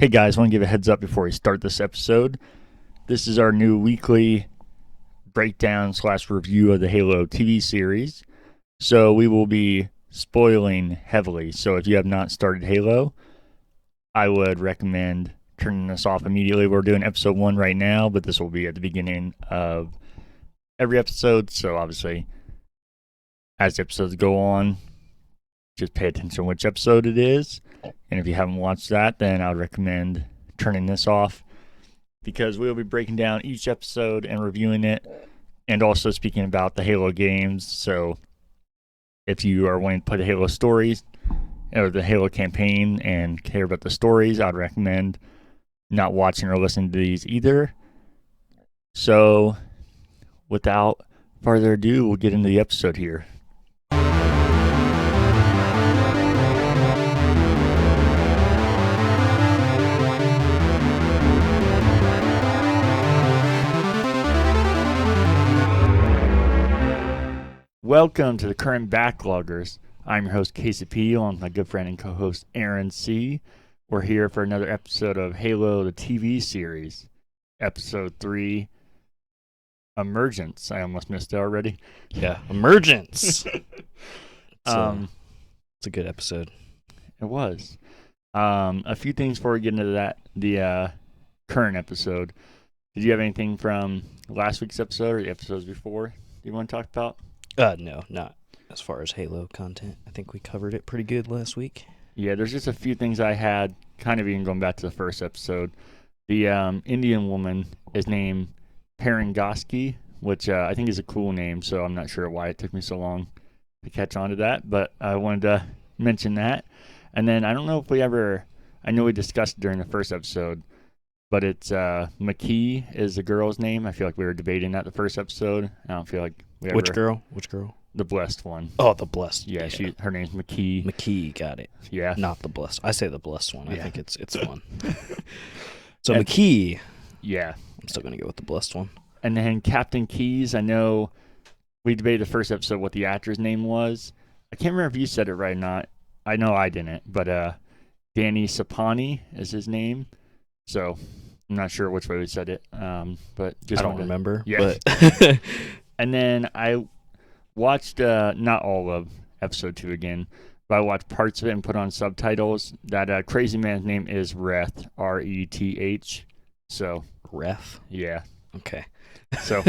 Hey guys, want to give a heads up before we start this episode. This is our new weekly breakdown / review of the Halo TV series. So we will be spoiling heavily. So if you have not started Halo, I would recommend turning this off immediately. We're doing episode 1 right now, but this will be at the beginning of every episode. So obviously, as episodes go on, just pay attention which episode it is. And if you haven't watched that, then I would recommend turning this off because we'll be breaking down each episode and reviewing it and also speaking about the Halo games. So if you are wanting to play the Halo stories or the Halo campaign and care about the stories, I'd recommend not watching or listening to these either. So without further ado, we'll get into the episode here. Welcome to the Current Backloggers. I'm your host, Casey P., along with my good friend and co-host, Aaron C. We're here for another episode of Halo, the TV series, Episode 3, Emergence. I almost missed it already. Yeah, Emergence. It's a good episode. It was. A few things before we get into that, the current episode. Did you have anything from last week's episode or the episodes before you want to talk about? No, not as far as Halo content. I think we covered it pretty good last week. Yeah, there's just a few things I had, kind of even going back to the first episode. The Indian woman is named Parangoski, which I think is a cool name, so I'm not sure why it took me so long to catch on to that, but I wanted to mention that. And then I don't know if I know we discussed it during the first episode, but it's McKee is the girl's name. I feel like we were debating that the first episode. I don't feel like we ever... Which girl? The blessed one. Oh, the blessed. Yeah, her name's McKee. McKee, got it. Yeah. Not the blessed. I say the blessed one. Yeah. I think it's fun. So and, McKee. Yeah. I'm still going to go with the blessed one. And then Captain Keyes, I know we debated the first episode what the actor's name was. I can't remember if you said it right or not. I know I didn't, but Danny Sapani is his name. So I'm not sure which way we said it. But just I don't remember. Yeah. But and then I watched not all of episode 2 again, but I watched parts of it and put on subtitles. That crazy man's name is Reth, R-E-T-H. So Reth? Yeah. Okay. So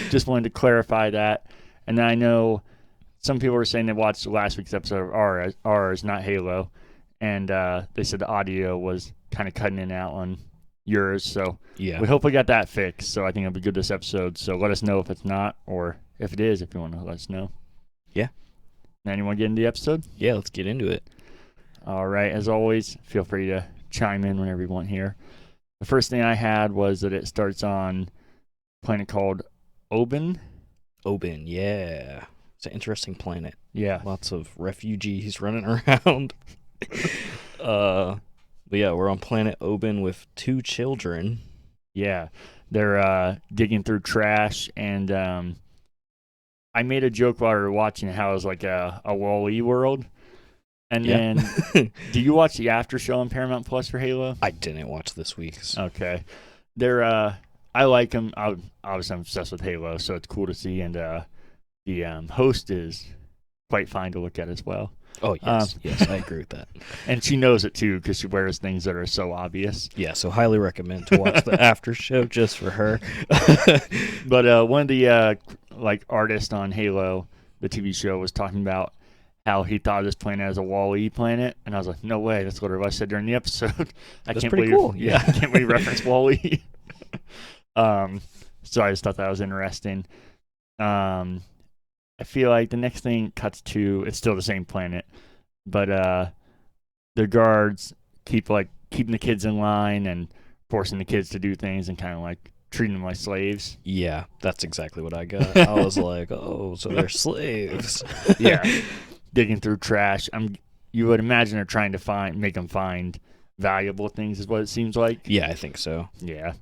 just wanted to clarify that. And then I know some people were saying they watched last week's episode of ours, not Halo, and they said the audio was kind of cutting in and out on yours. So yeah, we hope we got that fixed. So I think it'll be good this episode. So let us know if it's not, or if it is, if you want to let us know. Yeah. Now, you want to get into the episode? Yeah, let's get into it. All right. As always, feel free to chime in whenever you want here. The first thing I had was that it starts on a planet called Oben. Oben, yeah. It's an interesting planet. Yeah. Lots of refugees running around. But yeah, we're on planet Oben with 2 children. Yeah. They're digging through trash, and I made a joke while we were watching how it was like a Wall-E world. And then, do you watch the after show on Paramount Plus for Halo? I didn't watch this week's. Okay. They're, I like them. Obviously, I'm obsessed with Halo, so it's cool to see. And the host is quite fine to look at as well. Oh, yes. Yes, I agree with that. And she knows it, too, because she wears things that are so obvious. Yeah, so highly recommend to watch the after show just for her. But one of the artists on Halo, the TV show, was talking about how he thought this planet as a Wall-E planet, and I was like, no way, that's what I said during the episode. That's pretty cool. Yeah, I can't believe reference Wall-E. So I just thought that was interesting. I feel like the next thing cuts to, it's still the same planet, but the guards keep keeping the kids in line and forcing the kids to do things and kind of like treating them like slaves. Yeah, that's exactly what I got. I was like, oh, so they're slaves. Yeah, digging through trash. You would imagine they're trying to make them find valuable things, is what it seems like. Yeah, I think so. Yeah,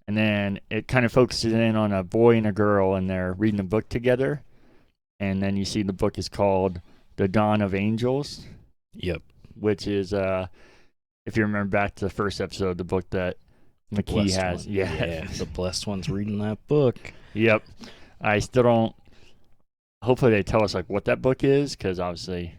and then it kind of focuses in on a boy and a girl, and they're reading a book together. And then you see the book is called The Dawn of Angels. Yep. Which is if you remember back to the first episode, the book that McKee has. One. Yeah. The blessed one's reading that book. Yep. I still don't. Hopefully, they tell us like what that book is, because obviously, I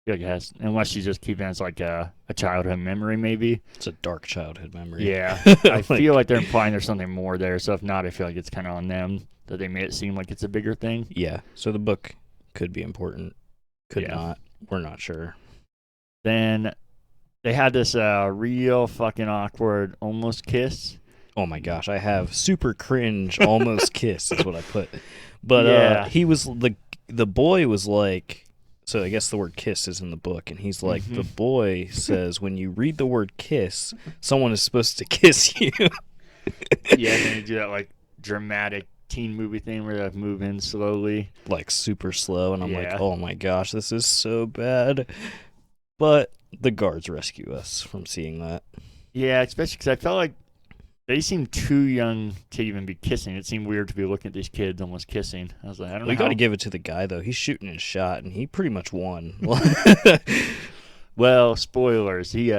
feel like it has, unless she's just keeping it as like a childhood memory, maybe. It's a dark childhood memory. Yeah. I feel like they're implying there's something more there. So if not, I feel like it's kind of on them that they made it seem like it's a bigger thing. Yeah. So the book could be important. Could not. We're not sure. Then they had this real fucking awkward almost kiss. Oh my gosh, I have super cringe almost kiss is what I put. But he was the boy was like, so I guess the word kiss is in the book, and he's like, the boy says when you read the word kiss, someone is supposed to kiss you. Yeah, and then you do that like dramatic teen movie thing where they move in slowly, like super slow, and I'm like, oh my gosh, this is so bad. But the guards rescue us from seeing that. Yeah, especially because I felt like they seemed too young to even be kissing. It seemed weird to be looking at these kids almost kissing. I was like, I don't know. We got to give it to the guy, though. He's shooting his shot, and he pretty much won. Well, spoilers. He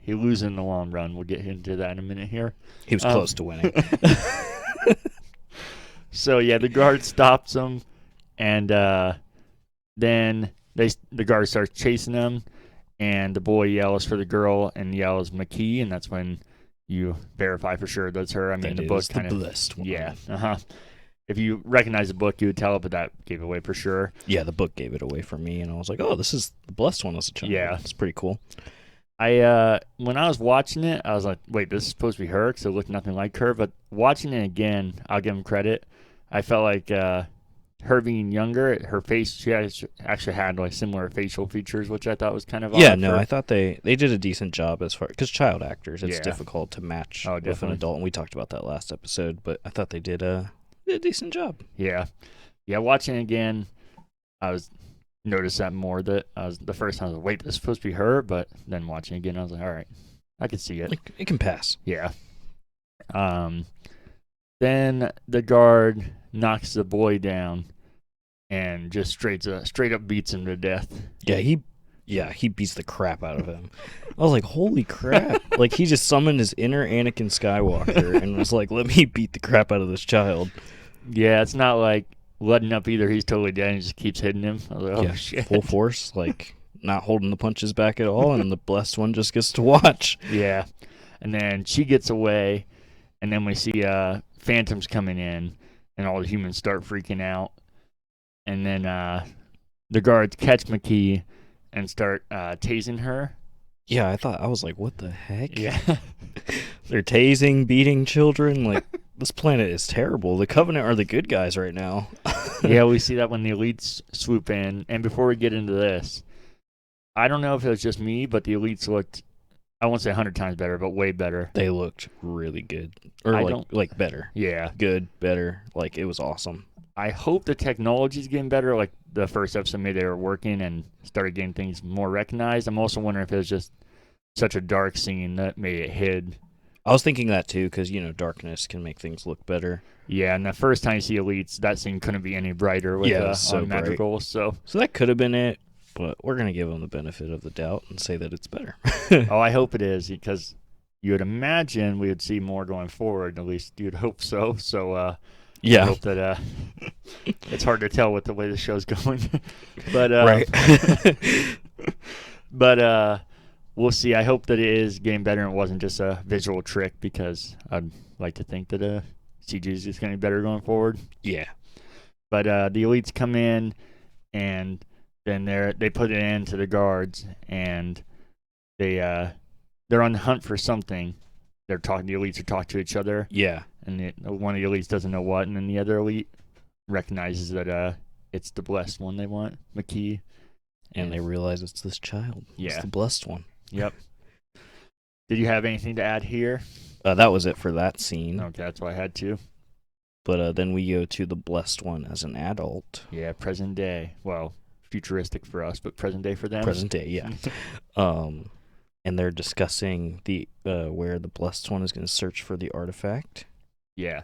loses in the long run. We'll get into that in a minute here. He was close to winning. So, yeah, the guard stops him, and then the guard starts chasing them, and the boy yells for the girl and yells McKee, and that's when you verify for sure that's her. I mean, the book kind of blessed one. Yeah. If you recognize the book, you would tell it, but that gave it away for sure. Yeah, the book gave it away for me, and I was like, oh, this is the blessed one as a child. Yeah. It's pretty cool. When I was watching it, I was like, wait, this is supposed to be her because it looked nothing like her. But watching it again, I'll give him credit. I felt like her being younger, her face, she actually had like similar facial features, which I thought was kind of odd. I thought they did a decent job as far, because child actors, it's difficult to match with an adult, and we talked about that last episode, but I thought they did a decent job. Yeah, watching it again, I noticed that more. That I was the first time I was like, wait, this is supposed to be her, but then watching it again, I was like, all right, I can see it. It can pass. Yeah. Then the guard knocks the boy down and just straight up beats him to death. Yeah, he beats the crap out of him. I was like, holy crap. Like, he just summoned his inner Anakin Skywalker and was like, let me beat the crap out of this child. Yeah, it's not like letting up either. He's totally dead and he just keeps hitting him. I was like, oh, shit. Full force, like, not holding the punches back at all, and the blessed one just gets to watch. Yeah. And then she gets away, and then we see Phantoms coming in, and all the humans start freaking out. And then the guards catch McKee and start tasing her. Yeah, I was like, what the heck? Yeah. They're tasing, beating children. Like, this planet is terrible. The Covenant are the good guys right now. Yeah, we see that when the elites swoop in. And before we get into this, I don't know if it was just me, but the elites looked, I won't say 100 times better, but way better. They looked really good. Or like better. Yeah. Good, better. Like, it was awesome. I hope the technology's getting better. Like the first episode, maybe they were working and started getting things more recognized. I'm also wondering if it was just such a dark scene that made it hid. I was thinking that too, because, darkness can make things look better. Yeah, and the first time you see elites, that scene couldn't be any brighter with on Madrigal. So that could have been it, but we're going to give them the benefit of the doubt and say that it's better. Oh, I hope it is, because you would imagine we would see more going forward. At least you'd hope so. So, yeah. I hope that it's hard to tell with the way the show's going. But right. But we'll see. I hope that it is getting better and it wasn't just a visual trick, because I'd like to think that CG is just getting better going forward. Yeah. But the elites come in, and then they put it into the guards, and they're on the hunt for something. The elites are talking to each other. Yeah. And one of the elites doesn't know what, and then the other elite recognizes that it's the blessed one they want, McKee. And they realize it's this child. Yeah. It's the blessed one. Yep. Did you have anything to add here? That was it for that scene. Okay, that's why I had to. But then we go to the blessed one as an adult. Yeah, present day. Well, futuristic for us, but present day for them. Present day, yeah. And they're discussing the where the blessed one is going to search for the artifact. Yeah,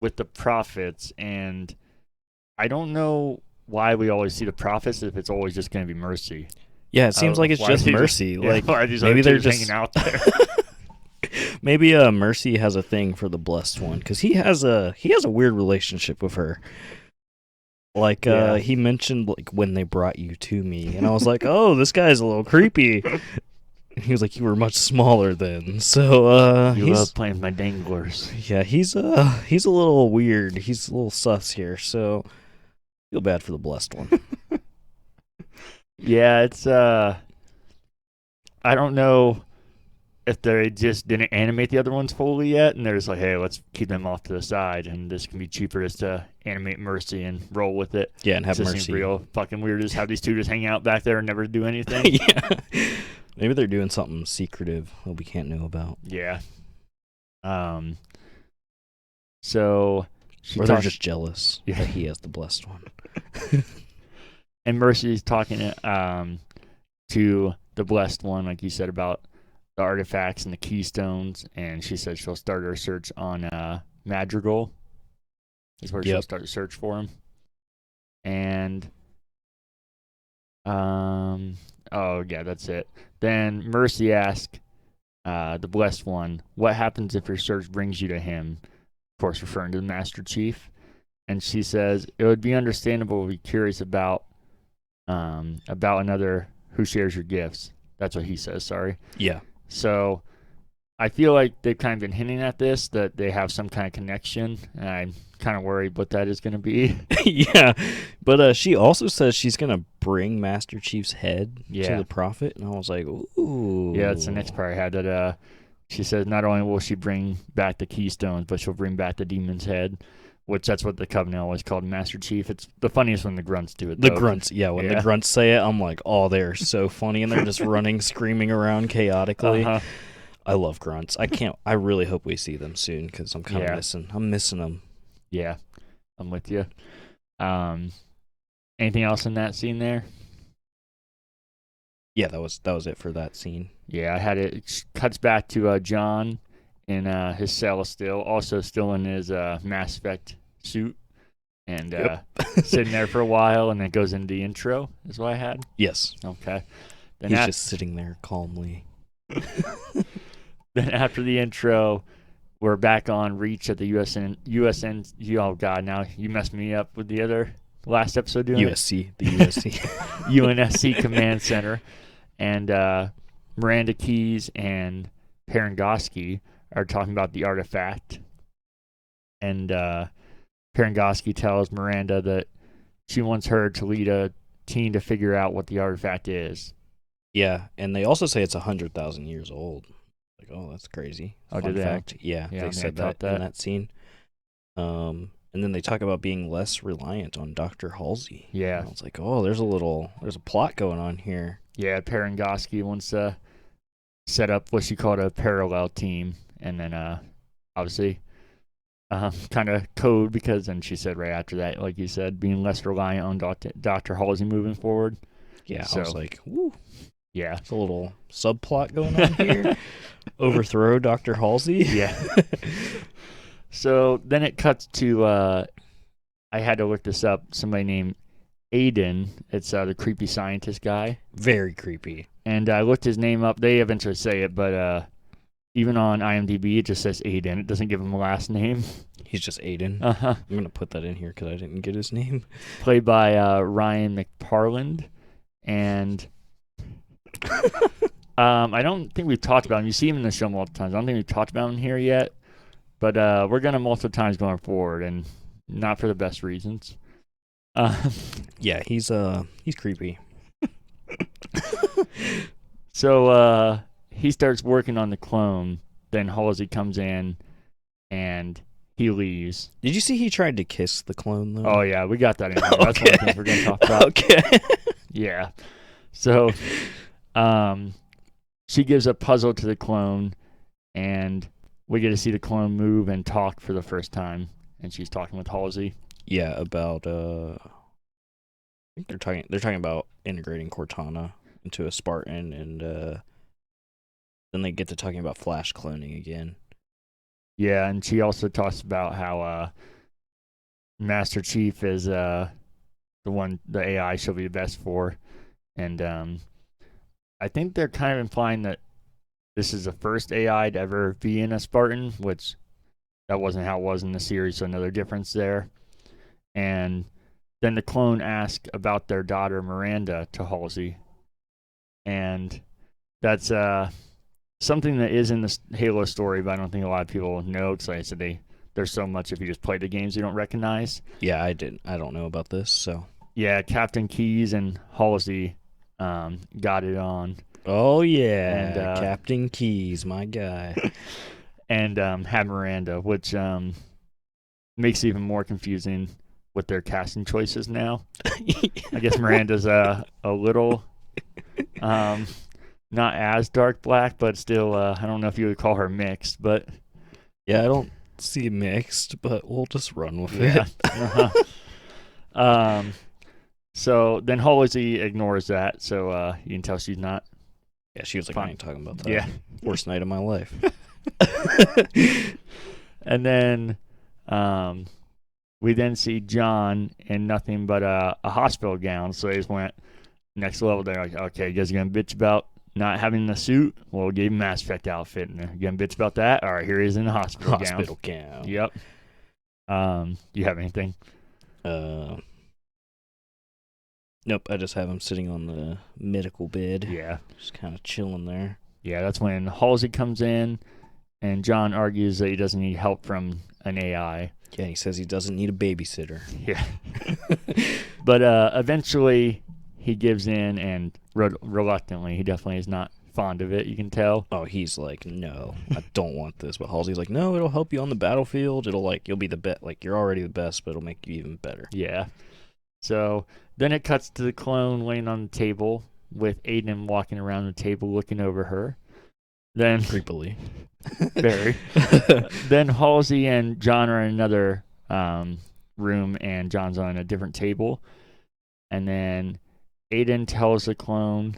with the prophets, and I don't know why we always see the prophets if it's always just going to be Mercy. Yeah, it seems like it's just Mercy. Like maybe they're just hanging out there. Maybe Mercy has a thing for the blessed one because he has a weird relationship with her. Like he mentioned like when they brought you to me, and I was like, oh, this guy's a little creepy. And he was like, you were much smaller then, so you love playing with my danglers. Yeah, he's a little weird. He's a little sus here, so feel bad for the blessed one. Yeah, it's I don't know if they just didn't animate the other ones fully yet, and they're just like, hey, let's keep them off to the side, and this can be cheaper just to animate Mercy and roll with it. Yeah, and have Mercy. Mercy. Real fucking weird is how these two just hang out back there and never do anything. Yeah. Maybe they're doing something secretive that we can't know about. Yeah. So or they're just jealous that he has the blessed one. And Mercy's talking to the blessed one, like you said, about the artifacts and the keystones, and she said she'll start her search on Madrigal. Is where she'll start the search for him. And oh yeah, that's it. Then Mercy asks the blessed one, what happens if your search brings you to him? Of course, referring to the Master Chief. And she says, it would be understandable to be curious about another who shares your gifts. That's what he says, sorry. Yeah. So I feel like they've kind of been hinting at this, that they have some kind of connection, and I'm kind of worried what that is going to be. Yeah, but she also says she's going to bring Master Chief's head to the Prophet, and I was like, ooh. Yeah, that's the next part I had, that she says not only will she bring back the keystones, but she'll bring back the demon's head, which that's what the Covenant always called Master Chief. It's the funniest when the grunts do it, though. The grunts, yeah, when the grunts say it, I'm like, oh, they're so funny, and they're just running, screaming around chaotically. Uh-huh. I love grunts. I really hope we see them soon, because I'm kind of missing them. Yeah, I'm with you. Anything else in that scene there? Yeah, that was it for that scene. Yeah, I had it cuts back to John in his cell still, also still in his Mass Effect suit, and sitting there for a while, and then goes into the intro, is what I had? Yes. Okay. Then he's just sitting there calmly. Then after the intro, we're back on Reach at the USN. Oh, God, now you messed me up with the other last episode doing USC, the USC. UNSC Command Center. And Miranda Keyes and Parangoski are talking about the artifact. And Parangoski tells Miranda that she wants her to lead a team to figure out what the artifact is. Yeah, and they also say it's 100,000 years old. Like, oh, that's crazy. Oh, Fun did fact. Yeah, they said that in that scene. And then they talk about being less reliant on Dr. Halsey. Yeah. And I was like, oh, there's a plot going on here. Yeah, Parangoski wants to set up what she called a parallel team, and then obviously kind of code, because then she said right after that, like you said, being less reliant on Dr. Halsey moving forward. Yeah, so, I was like, woo. Yeah. It's a little subplot going on here. Overthrow Dr. Halsey. Yeah. So then it cuts to, I had to look this up, somebody named Aiden. It's the creepy scientist guy. Very creepy. And I looked his name up. They eventually say it, but even on IMDb, it just says Aiden. It doesn't give him a last name. He's just Aiden. Uh-huh. I'm going to put that in here because I didn't get his name. Played by Ryan McParland. And I don't think we've talked about him. You see him in the show multiple times. I don't think we've talked about him here yet. But we're going to multiple times going forward, and not for the best reasons. Yeah, he's creepy. So he starts working on the clone. Then Halsey comes in, and he leaves. Did you see he tried to kiss the clone, though? Oh, yeah, we got that in here. Okay. That's one of the things we're going to talk about. Okay. Yeah. So she gives a puzzle to the clone, and we get to see the clone move and talk for the first time. And she's talking with Halsey. Yeah, about I think they're talking about integrating Cortana into a Spartan, and then they get to talking about Flash cloning again. Yeah, and she also talks about how Master Chief is the AI she'll be the best for, and I think they're kind of implying that this is the first AI to ever be in a Spartan, which that wasn't how it was in the series, so another difference there. And then the clone asks about their daughter Miranda to Halsey, and that's something that is in the Halo story, but I don't think a lot of people know, because like I said, there's so much if you just play the games you don't recognize. Yeah, I don't know about this, so. Yeah, Captain Keyes and Halsey got it on. Oh, yeah, and, Captain Keyes, my guy. And had Miranda, which makes it even more confusing with their casting choices now. I guess Miranda's a little not as dark black, but still, I don't know if you would call her mixed, but... Yeah, I don't see mixed, but we'll just run with it. Uh-huh. So then Halsey ignores that, so you can tell she's not... Yeah, she was like, fine. I ain't talking about that. Yeah. Worst night of my life. And then we then see John in nothing but a hospital gown, so they just went next level. They're like, okay, you guys are going to bitch about not having the suit? Well, we'll give him Mass Effect outfit. And you going to bitch about that? All right, here he is in a hospital gown. Hospital gown. Yep. You have anything? Nope, I just have him sitting on the medical bed. Yeah. Just kind of chilling there. Yeah, that's when Halsey comes in, and John argues that he doesn't need help from an AI. Yeah, he says he doesn't need a babysitter. Yeah. But eventually he gives in, and reluctantly, he definitely is not fond of it, you can tell. Oh, he's like, no, I don't want this. But Halsey's like, no, it'll help you on the battlefield. It'll, like, you'll be the best. Like, you're already the best, but it'll make you even better. Yeah. So then it cuts to the clone laying on the table with Aiden walking around the table looking over her. Then creepily. Very. Then Halsey and John are in another room, and John's on a different table. And then Aiden tells the clone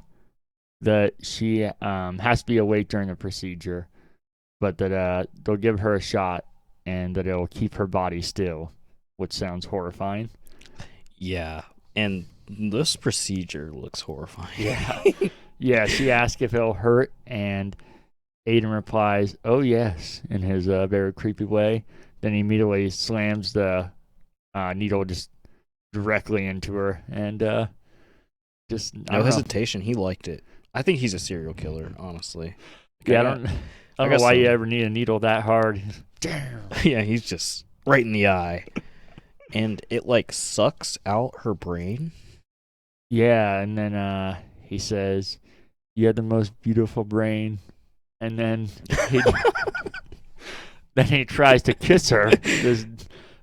that she has to be awake during the procedure, but that they'll give her a shot and that it'll keep her body still, which sounds horrifying. Yeah, and this procedure looks horrifying. Yeah. Yeah, she asks if it'll hurt, and Aiden replies, oh, yes, in his very creepy way. Then he immediately slams the needle just directly into her, and just... No hesitation. He liked it. I think he's a serial killer, honestly. Yeah, I don't know why you ever need a needle that hard. Damn. Yeah, he's just right in the eye. And it, like, sucks out her brain. Yeah, and then he says, you have the most beautiful brain. And then he tries to kiss her. This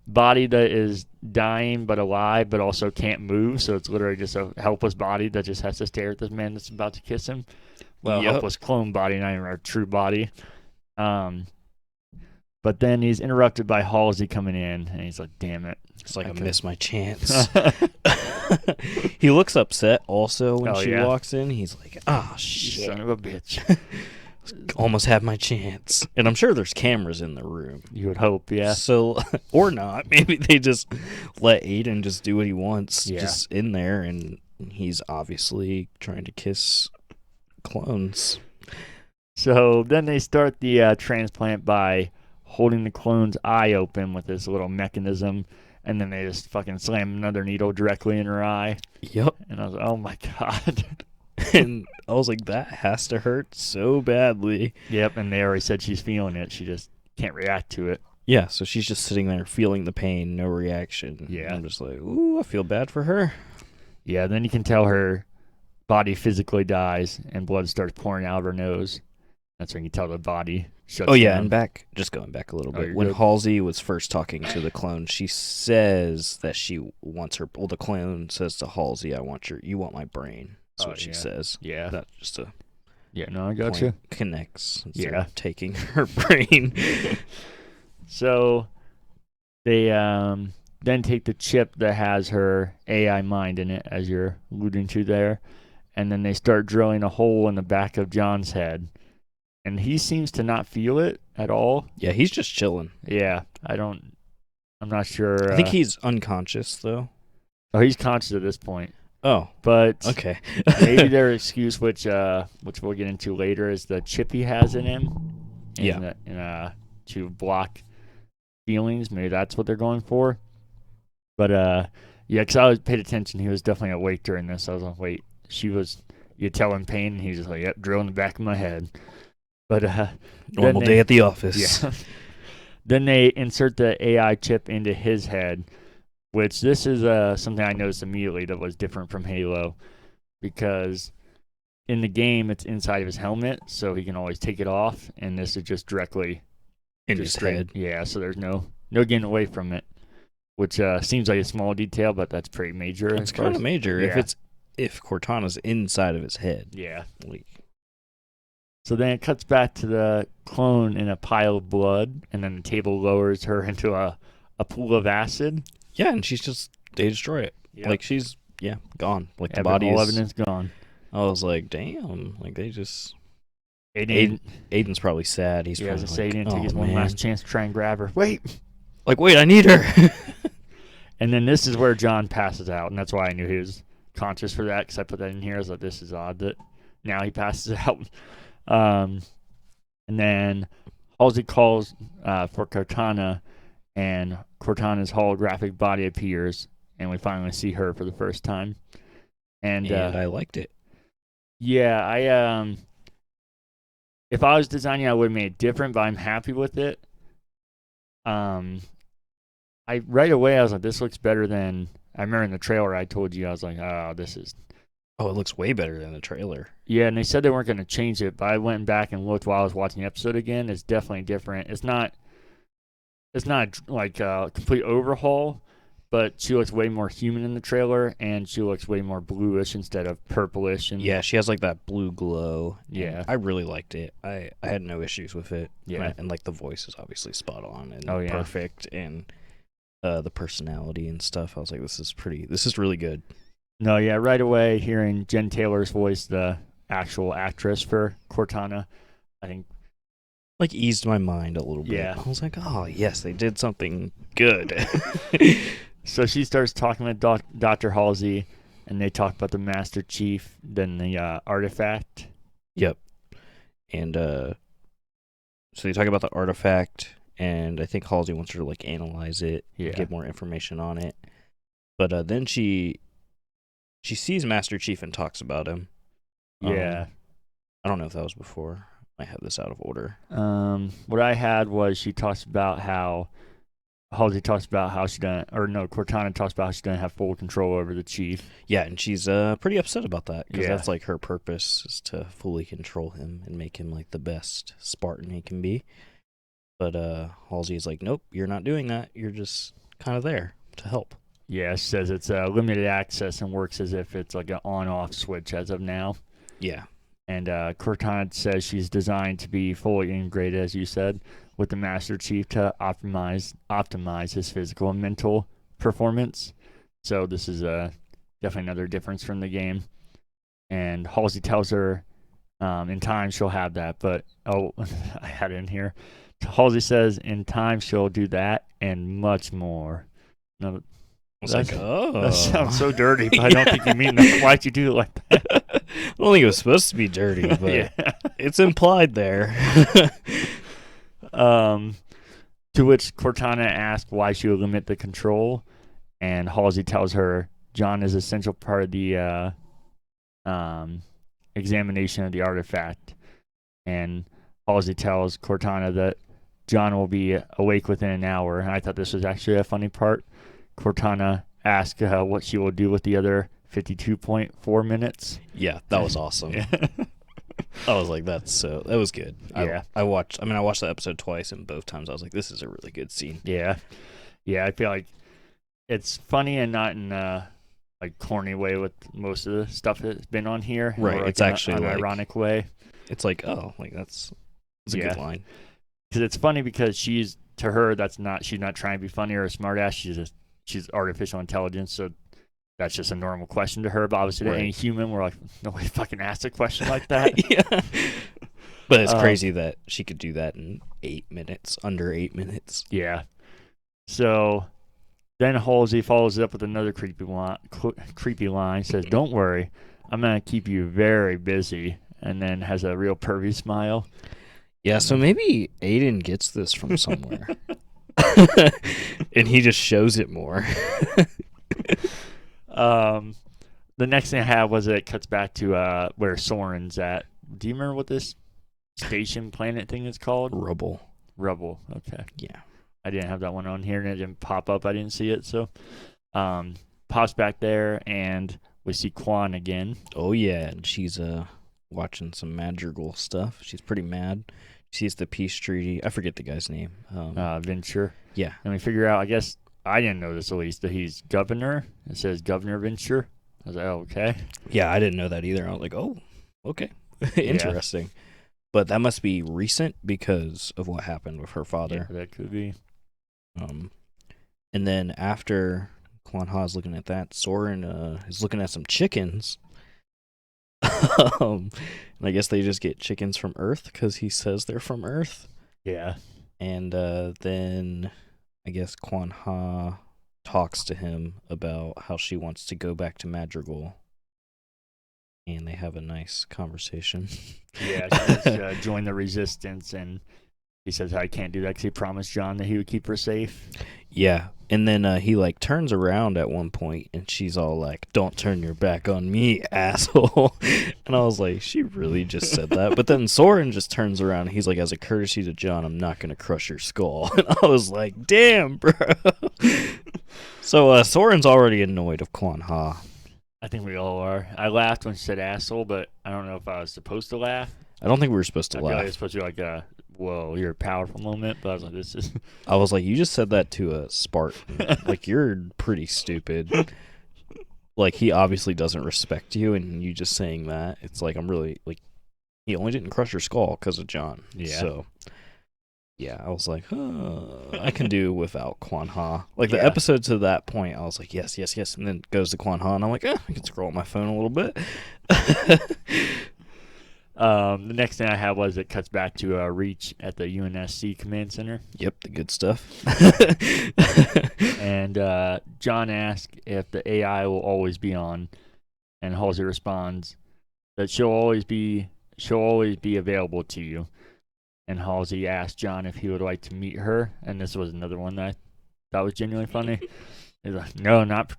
body that is dying but alive but also can't move. So it's literally just a helpless body that just has to stare at this man that's about to kiss him. Well, Yep. Helpless clone body, not even a true body. But then he's interrupted by Halsey coming in, and he's like, damn it. It's like, I missed my chance. He looks upset also when she walks in. He's like, oh, shit. Son of a bitch. Almost had my chance. And I'm sure there's cameras in the room. You would hope, yeah. So, or not. Maybe they just let Aiden just do what he wants, just in there, and he's obviously trying to kiss clones. So then they start the transplant by holding the clone's eye open with this little mechanism, and then they just fucking slam another needle directly in her eye. Yep. And I was like, oh my God. And I was like, that has to hurt so badly. Yep, and they already said she's feeling it. She just can't react to it. Yeah, so she's just sitting there feeling the pain, no reaction. Yeah. I'm just like, ooh, I feel bad for her. Yeah, then you can tell her body physically dies and blood starts pouring out of her nose. That's when you tell the body shuts down. Oh, yeah, and just going back a little bit. When good. Halsey was first talking to the clone, she says that she wants her, well, the clone says to Halsey, you want my brain. That's what she says. Yeah. That's just a I got you. Connects. Yeah. Taking her brain. So they then take the chip that has her AI mind in it, as you're alluding to there, and then they start drilling a hole in the back of John's head. And he seems to not feel it at all. Yeah, he's just chilling. Yeah, I'm not sure. I think he's unconscious, though. Oh, he's conscious at this point. Oh, But okay. maybe their excuse, which we'll get into later, is the chip he has in him. Yeah. To block feelings. Maybe that's what they're going for. But yeah, because I was paid attention. He was definitely awake during this. I was like, wait, you tell him pain, and he's just like, yep, drill in the back of my head. But Normal day at the office. Yeah. Then they insert the AI chip into his head, which this is something I noticed immediately that was different from Halo, because in the game it's inside of his helmet, so he can always take it off, and this is just directly In his head. Yeah, so there's no getting away from it, which seems like a small detail, but that's pretty major. It's kind of major if Cortana's inside of his head. Yeah. So then it cuts back to the clone in a pile of blood, and then the table lowers her into a pool of acid. Yeah, and they destroy it. Yep. Like she's gone. Like the body all is evidence gone. I was like, damn. Like they just. Aiden's probably sad. He's probably like, Aiden take his one last chance to try and grab her. Wait, I need her. And then this is where John passes out, and that's why I knew he was conscious for that, because I put that in here. I was like, this is odd that now he passes out. And then Halsey calls for Cortana, and Cortana's holographic body appears, and we finally see her for the first time. And I liked it. Yeah, I if I was designing, I would have made it different, but I'm happy with it. I right away I was like, this looks better than. I remember in the trailer I told you, I was like, oh, this is. Oh, it looks way better than the trailer. Yeah, and they said they weren't going to change it, but I went back and looked while I was watching the episode again. It's definitely different. It's not like a complete overhaul, but she looks way more human in the trailer, and she looks way more bluish instead of purplish. And yeah, she has like that blue glow. Yeah, I really liked it. I had no issues with it. Yeah, and like the voice is obviously spot on and yeah. perfect, and the personality and stuff. I was like, this is really good. No, yeah, right away hearing Jen Taylor's voice, the actual actress for Cortana, I think like eased my mind a little bit. Yeah. I was like, oh yes, they did something good. So she starts talking with Dr. Halsey, and they talk about the Master Chief, then the artifact. Yep. And so they talk about the artifact, and I think Halsey wants her to like analyze it, and get more information on it. But then she sees Master Chief and talks about him. Yeah. I don't know if that was before. I have this out of order. What I had was Halsey talks about how Cortana talks about how she doesn't have full control over the chief. Yeah, and she's pretty upset about that, because that's like her purpose, is to fully control him and make him like the best Spartan he can be. But Halsey's like, nope, you're not doing that. You're just kind of there to help. Yeah, she says it's limited access and works as if it's like an on-off switch as of now. Yeah. And Cortana says she's designed to be fully integrated, as you said, with the Master Chief to optimize his physical and mental performance. So this is definitely another difference from the game. And Halsey tells her in time she'll have that, but I had it in here. Halsey says in time she'll do that and much more. No, that sounds so dirty, but I don't think you mean that. Why'd you do it like that? I don't think it was supposed to be dirty, but it's implied there. To which Cortana asks why she would limit the control, and Halsey tells her John is an essential part of the examination of the artifact. And Halsey tells Cortana that John will be awake within an hour. And I thought this was actually a funny part. Cortana asks what she will do with the other 52.4 minutes. Yeah, that was awesome. I was like, that was good. Yeah. I watched the episode twice, and both times I was like, this is a really good scene. Yeah. Yeah, I feel like it's funny and not in a like corny way with most of the stuff that's been on here. Right. Like it's actually an like, ironic way. It's like, oh, like that's a good line. Because it's funny because she's not trying to be funny or a smartass. She's artificial intelligence, so that's just a normal question to her. But obviously, to any human, we're like, nobody fucking asked a question like that. Yeah. But it's crazy that she could do that in 8 minutes, under 8 minutes. Yeah. So Then Halsey follows it up with another creepy line. Says, "Don't worry, I'm gonna keep you very busy," and then has a real pervy smile. Yeah, so maybe Aiden gets this from somewhere, and he just shows it more. The next thing I had was it cuts back to where Soren's at. Do you remember what this station planet thing is called? Rubble. Okay. Yeah. I didn't have that one on here, and it didn't pop up. I didn't see it, so pops back there, and we see Quan again. Oh yeah, and she's watching some Madrigal stuff. She's pretty mad. She sees the peace treaty. I forget the guy's name. Venture. Yeah. And we figure out, I guess, I didn't know this at least, that he's governor. It says Governor Venture. I was like, oh, okay. Yeah, I didn't know that either. I was like, oh, okay. Interesting. Yeah. But that must be recent because of what happened with her father. Yeah, that could be. And then after Quan Ha is looking at that, Soren is looking at some chickens. And I guess they just get chickens from Earth because he says they're from Earth. Yeah. And then I guess Quan Ha talks to him about how she wants to go back to Madrigal. And they have a nice conversation. Yeah, she says, join the resistance, and he says, I can't do that because he promised John that he would keep her safe. Yeah, and then he, like, turns around at one point, and she's all like, don't turn your back on me, asshole. And I was like, she really just said that? But then Soren just turns around, and he's like, as a courtesy to John, I'm not going to crush your skull. And I was like, damn, bro. So Soren's already annoyed of Quan Ha. I think we all are. I laughed when she said asshole, but I don't know if I was supposed to laugh. I don't think we were supposed to laugh. I feel like it's supposed to be like a, whoa, you're a powerful moment, but I was like, this is... I was like, you just said that to a Spartan. Like, you're pretty stupid. Like, he obviously doesn't respect you, and you just saying that, it's like, I'm really, like, he only didn't crush your skull because of John. Yeah. So, yeah, I was like, I can do without Quan Ha. Like, the episode to that point, I was like, yes. And then it goes to Quan Ha, and I'm like, I can scroll on my phone a little bit. The next thing I had was it cuts back to Reach at the UNSC Command Center. Yep, the good stuff. And John asks if the AI will always be on, and Halsey responds that she'll always be available to you. And Halsey asked John if he would like to meet her, and this was another one that I thought was genuinely funny. He's like, no, not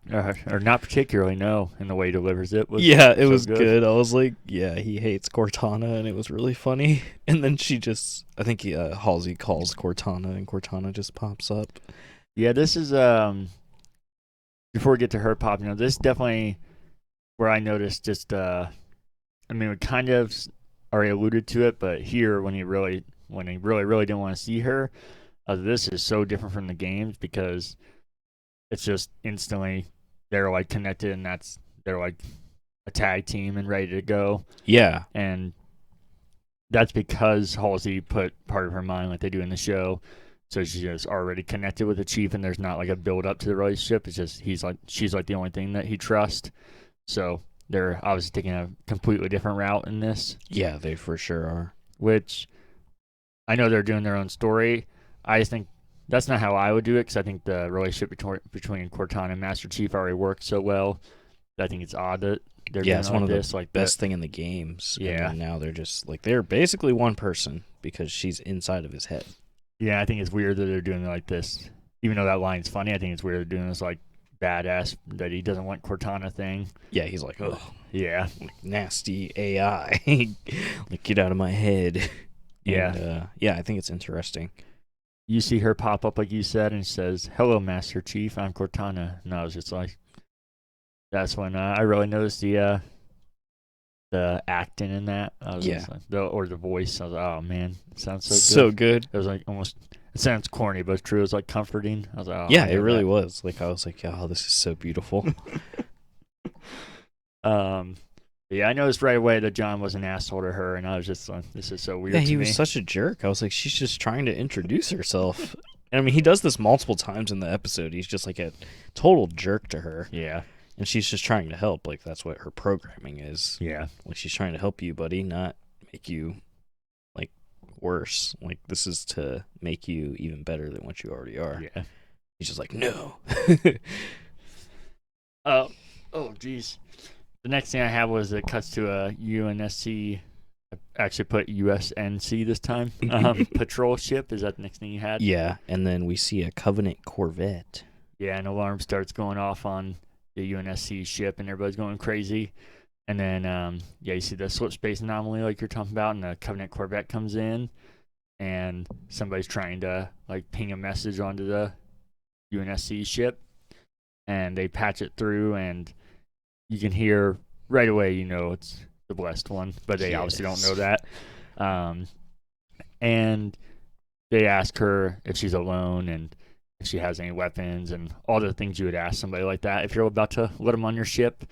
particularly, no. And the way he delivers it was it was good. I was like, yeah, he hates Cortana, and it was really funny. And then she just, I think Halsey calls Cortana, and Cortana just pops up. Yeah, this is, before we get to her popping up, this is definitely where I noticed just, I mean, we kind of already alluded to it, but here when he really didn't want to see her, this is so different from the games because it's just instantly they're like connected, and they're like a tag team and ready to go. Yeah. And that's because Halsey put part of her mind like they do in the show. So she's just already connected with the chief, and there's not like a build up to the relationship. It's just she's like the only thing that he trusts. So they're obviously taking a completely different route in this. Yeah, they for sure are. Which I know they're doing their own story. I just think that's not how I would do it, because I think the relationship between Cortana and Master Chief already works so well that I think it's odd that they're doing it's like one of this. the like best thing in the games. Yeah. And now they're just like, they're basically one person because she's inside of his head. Yeah, I think it's weird that they're doing it like this. Even though that line's funny, I think it's weird they're doing this like badass that he doesn't want Cortana thing. Yeah, he's like, oh, yeah, like, nasty AI, like get out of my head. Yeah, and, I think it's interesting. You see her pop up like you said, and says, "Hello, Master Chief. I'm Cortana." And I was just like, that's when I really noticed the acting in that. I was just like, or the voice. I was like, oh man, it sounds so good. It was like almost. It sounds corny, but it's true. It was like comforting. I was like, oh, yeah, it really was. Like I was like, oh, this is so beautiful. Yeah, I noticed right away that John was an asshole to her, and I was just like, this is so weird. Yeah, he was such a jerk. I was like, she's just trying to introduce herself. And I mean, he does this multiple times in the episode. He's just like a total jerk to her. Yeah. And she's just trying to help. Like, that's what her programming is. Yeah. Like, she's trying to help you, buddy, not make you, like, worse. Like, this is to make you even better than what you already are. Yeah. He's just like, no. Oh, geez. The next thing I have was it cuts to a UNSC. I actually put USNC this time. Patrol ship. Is that the next thing you had? Yeah, and then we see a Covenant Corvette. Yeah, an alarm starts going off on the UNSC ship, and everybody's going crazy. And then, you see the slip space anomaly like you're talking about, and the Covenant Corvette comes in, and somebody's trying to ping a message onto the UNSC ship, and they patch it through, and you can hear right away, it's the blessed one, but they obviously don't know that. And they ask her if she's alone and if she has any weapons and all the things you would ask somebody like that if you're about to let them on your ship.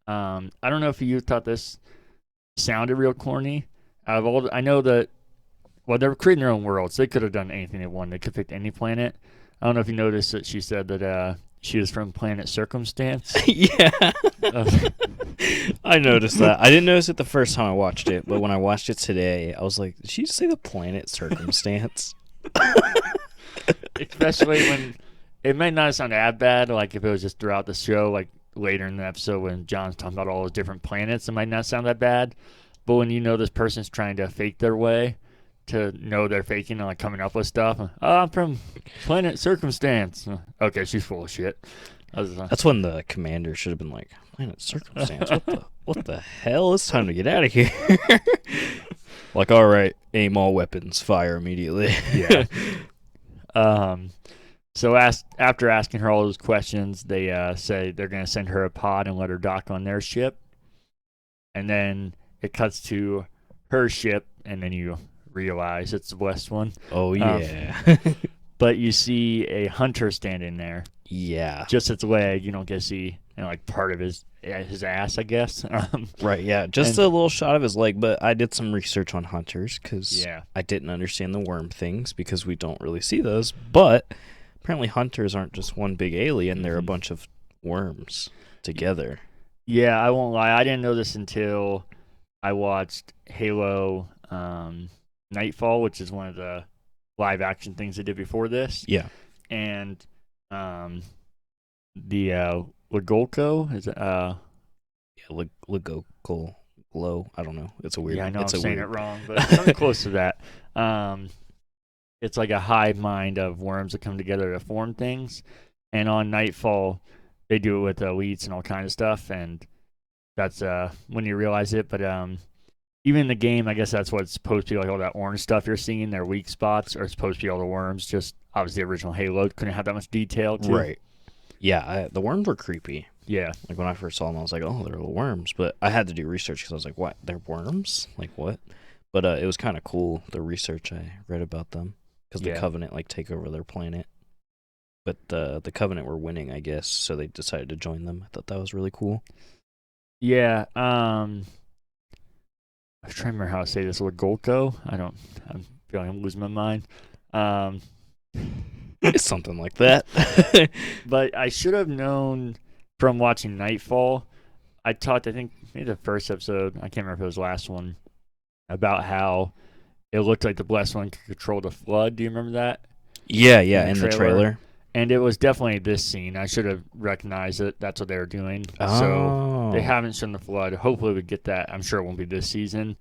I don't know if you thought this sounded real corny. I know that, they're creating their own worlds. They could have done anything they wanted. They could have picked any planet. I don't know if you noticed that she said that she was from planet Circumstance. Yeah. I noticed that. I didn't notice it the first time I watched it, but when I watched it today, I was like, did she say the planet Circumstance? Especially when it might not sound that bad, like if it was just throughout the show, like later in the episode when John's talking about all those different planets, it might not sound that bad. But when this person's trying to fake their way to know they're faking and coming up with stuff. I'm from planet Circumstance. Okay, she's full of shit. That's when the commander should have been like, planet Circumstance? What the hell? It's time to get out of here. Like, all right, aim all weapons, fire immediately. Yeah. So after asking her all those questions, they say they're going to send her a pod and let her dock on their ship. And then it cuts to her ship, and then you realize it's the blessed one. Oh, yeah. But you see a hunter standing there. Yeah. Just its leg. You don't get to see part of his ass, I guess. Right, yeah. Just a little shot of his leg, but I did some research on hunters because I didn't understand the worm things because we don't really see those. But apparently hunters aren't just one big alien. They're a bunch of worms together. Yeah, I won't lie. I didn't know this until I watched Halo Nightfall, which is one of the live action things they did before this. Yeah. And the Lagolco is Lagolco glow. I don't know. It's a weird. Yeah, I know I'm saying it wrong, but it's something close to that. It's like a hive mind of worms that come together to form things. And on Nightfall, they do it with elites and all kinds of stuff, and that's when you realize it. But even in the game, I guess that's what it's supposed to be, like all that orange stuff you're seeing, their weak spots are supposed to be all the worms. Just obviously the original Halo couldn't have that much detail too. Right. Yeah, the worms were creepy. Yeah. Like when I first saw them, I was like, oh, they're little worms. But I had to do research because I was like, what? They're worms? Like what? But it was kind of cool, the research I read about them. Because the Covenant take over their planet. But the Covenant were winning, I guess, so they decided to join them. I thought that was really cool. Yeah. I'm trying to remember how to say this. Lagolco? I'm feeling I'm losing my mind. It's something like that. But I should have known from watching Nightfall. I think maybe the first episode, I can't remember if it was the last one, about how it looked like the Blessed One could control the flood. Do you remember that? Yeah, in the trailer. And it was definitely this scene. I should have recognized it. That's what they were doing. Oh. So they haven't shown the flood. Hopefully we get that. I'm sure it won't be this season,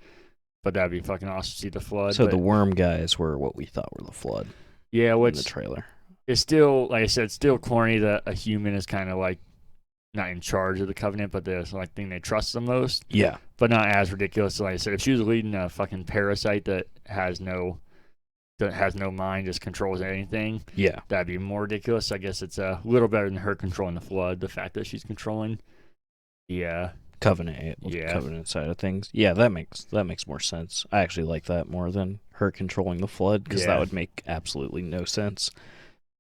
but that'd be fucking awesome to see the flood. So the worm guys were what we thought were the flood. Yeah, in the trailer. It's still, like I said, it's still corny that a human is kind of like not in charge of the Covenant, but the thing they trust the most. Yeah. But not as ridiculous. Like I said, if she was leading a fucking parasite that has no mind, just controls anything, that'd be more ridiculous. I guess it's a little better than her controlling the flood. The fact that she's controlling the Covenant side of things. Yeah, that makes more sense. I actually like that more than her controlling the flood because that would make absolutely no sense.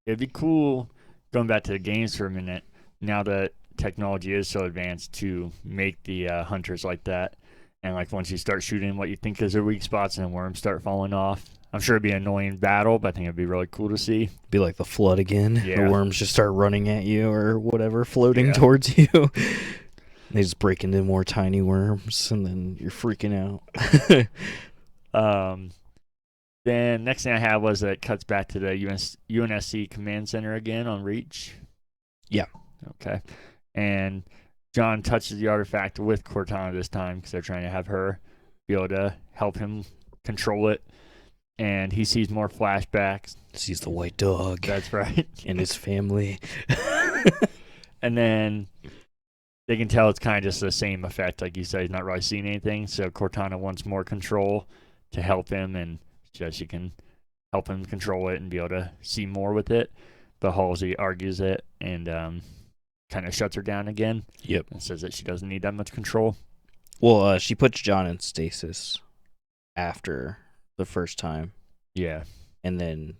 It'd be cool, going back to the games for a minute, now that technology is so advanced, to make the hunters like that. And once you start shooting what you think is their weak spots and worms start falling off, I'm sure it'd be an annoying battle, but I think it'd be really cool to see. Be like the flood again. Yeah. The worms just start running at you or whatever, floating towards you. They just break into more tiny worms, and then you're freaking out. Then next thing I had was that it cuts back to the UNSC command center again on Reach. Yeah. Okay. And John touches the artifact with Cortana this time because they're trying to have her be able to help him control it. And he sees more flashbacks. Sees the white dog. That's right. And his family. And then they can tell it's kind of just the same effect. Like you said, he's not really seeing anything. So Cortana wants more control to help him, and she can help him control it and be able to see more with it. But Halsey argues it and kind of shuts her down again. Yep. And says that she doesn't need that much control. Well, she puts John in stasis after the first time. Yeah. And then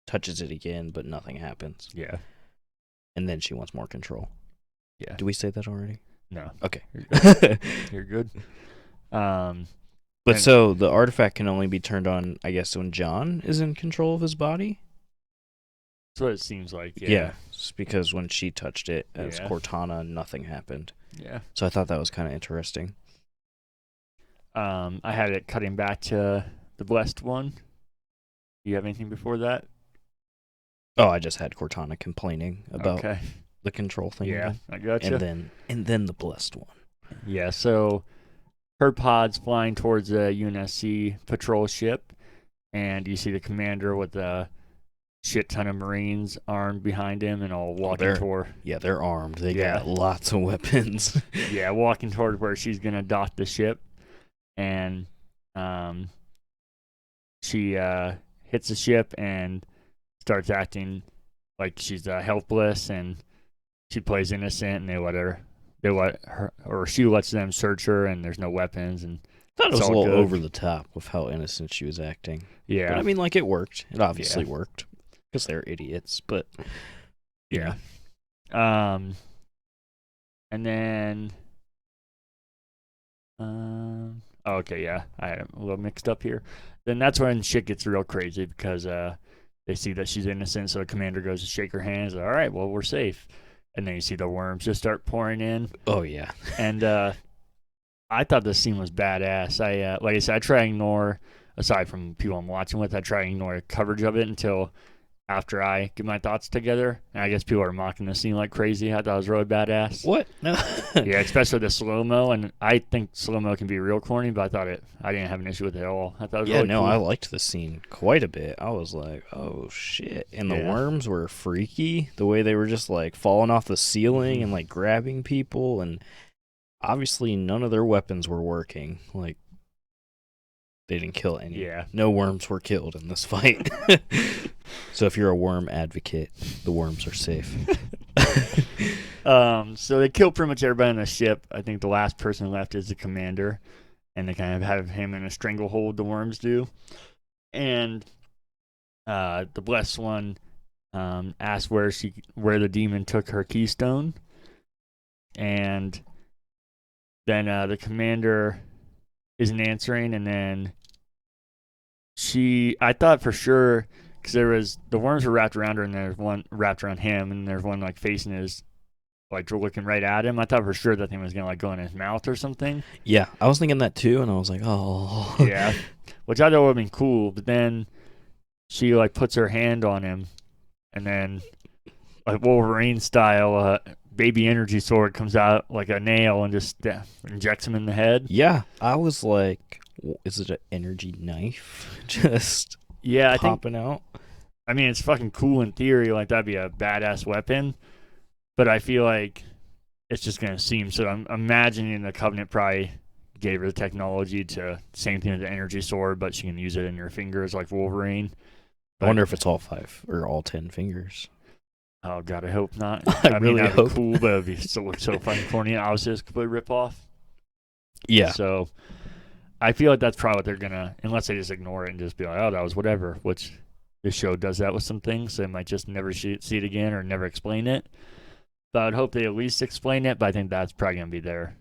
touches it again, but nothing happens. Yeah. And then she wants more control. Yeah. Did we say that already? No. Okay. You're good. But so the artifact can only be turned on, I guess, when John is in control of his body? That's what it seems like, yeah. Yeah, it's because when she touched it as Yeah. Cortana, nothing happened. Yeah. So I thought that was kind of interesting. I had it cutting back to the blessed one. Do you have anything before that? Oh, I just had Cortana complaining about Okay. the control thing. Yeah, again. I gotcha. And then the blessed one. Yeah, so her pod's flying towards the UNSC patrol ship, and you see the commander with a shit ton of Marines armed behind him and all walking toward. Yeah, they're armed. They got lots of weapons. Yeah, walking toward where she's going to dock the ship. And she hits the ship and starts acting like she's helpless, and she plays innocent, and she lets them search her, and there's no weapons, and I thought it was a all little good. over the top with how innocent she was acting. Yeah, but I mean, like, it worked. It obviously worked because they're idiots. But yeah, and then okay, yeah, I am a little mixed up here. Then that's when shit gets real crazy because they see that she's innocent, so the commander goes to shake her hands. All right, well, we're safe. And then you see the worms just start pouring in. Oh, yeah. And I thought this scene was badass. Like I said, I try to ignore, aside from people I'm watching with, I try to ignore coverage of it until after I get my thoughts together. And I guess people are mocking the scene like crazy. I thought it was really badass. What? No. Yeah, especially the slow-mo. And I think slow-mo can be real corny, but I didn't have an issue with it at all. I thought it was really cool. I liked the scene quite a bit. I was like, oh, shit. And the worms were freaky. The way they were just, like, falling off the ceiling and, like, grabbing people. And obviously none of their weapons were working. Like, they didn't kill any. Yeah. No worms were killed in this fight. So if you're a worm advocate, the worms are safe. So they kill pretty much everybody on the ship. I think the last person left is the commander, and they kind of have him in a stranglehold, the worms do. And the blessed one asks where the demon took her keystone. And then the commander isn't answering, and then I thought for sure, because the worms were wrapped around her, and there's one wrapped around him, and there's one like facing his, like looking right at him. I thought for sure that thing was gonna like go in his mouth or something. Yeah, I was thinking that too, and I was like, oh. Yeah, which I thought would have been cool. But then she like puts her hand on him, and then like Wolverine style, baby energy sword comes out like a nail and just injects him in the head. Yeah, I was like, is it an energy knife? Just popping out. I mean, it's fucking cool in theory. Like, that'd be a badass weapon. But I feel like it's just going to seem... So I'm imagining the Covenant probably gave her the technology to... Same thing with the energy sword, but she can use it in her fingers like Wolverine. I wonder if it's all 5 or all 10 fingers. Oh, God, I hope not. I really that'd hope. Be cool, but it'd be so fucking corny. Obviously, it's a complete ripoff. Yeah. So I feel like that's probably what they're going to... Unless they just ignore it and just be like, oh, that was whatever, which... This show does that with some things, so they might just never see it again or never explain it. But I'd hope they at least explain it, but I think that's probably going to be there.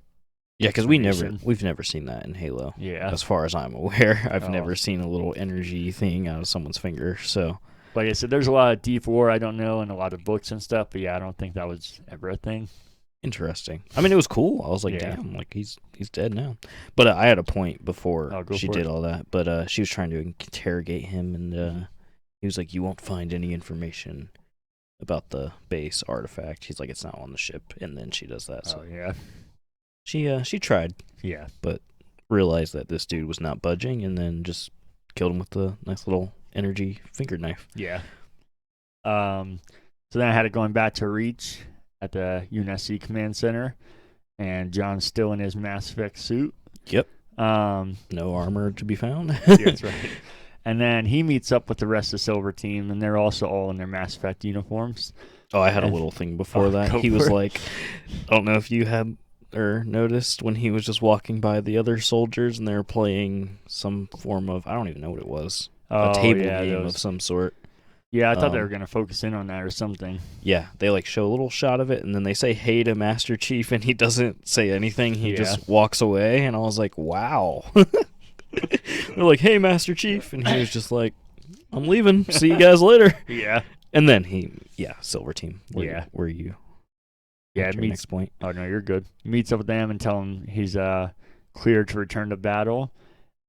Yeah, because we've never seen that in Halo. Yeah. As far as I'm aware. I've never seen a little energy thing out of someone's finger, so... Like I said, there's a lot of deep lore I don't know and a lot of books and stuff, but yeah, I don't think that was ever a thing. Interesting. I mean, it was cool. I was like, damn, like he's dead now. But I had a point before she did all that. But she was trying to interrogate him, and he was like, "You won't find any information about the base artifact." He's like, "It's not on the ship." And then she does that. So she tried. Yeah. But realized that this dude was not budging, and then just killed him with the nice little energy finger knife. Yeah. So then I had it going back to Reach at the UNSC Command Center, and John's still in his Mass Effect suit. Yep. No armor to be found. Yeah, that's right. And then he meets up with the rest of the Silver Team, and they're also all in their Mass Effect uniforms. Oh, I had a little thing before that. He was like, I don't know if you had or noticed when he was just walking by the other soldiers, and they were playing some form of, I don't even know what it was, a table game of some sort. Yeah, I thought they were going to focus in on that or something. Yeah, they like show a little shot of it, and then they say hey to Master Chief, and he doesn't say anything. He just walks away, and I was like, wow. They're like, hey, Master Chief, and he was just like, I'm leaving. See you guys later. Yeah. And then Silver Team. Where you? Yeah, next point. Oh, no, you're good. He meets up with them and tell him he's cleared to return to battle.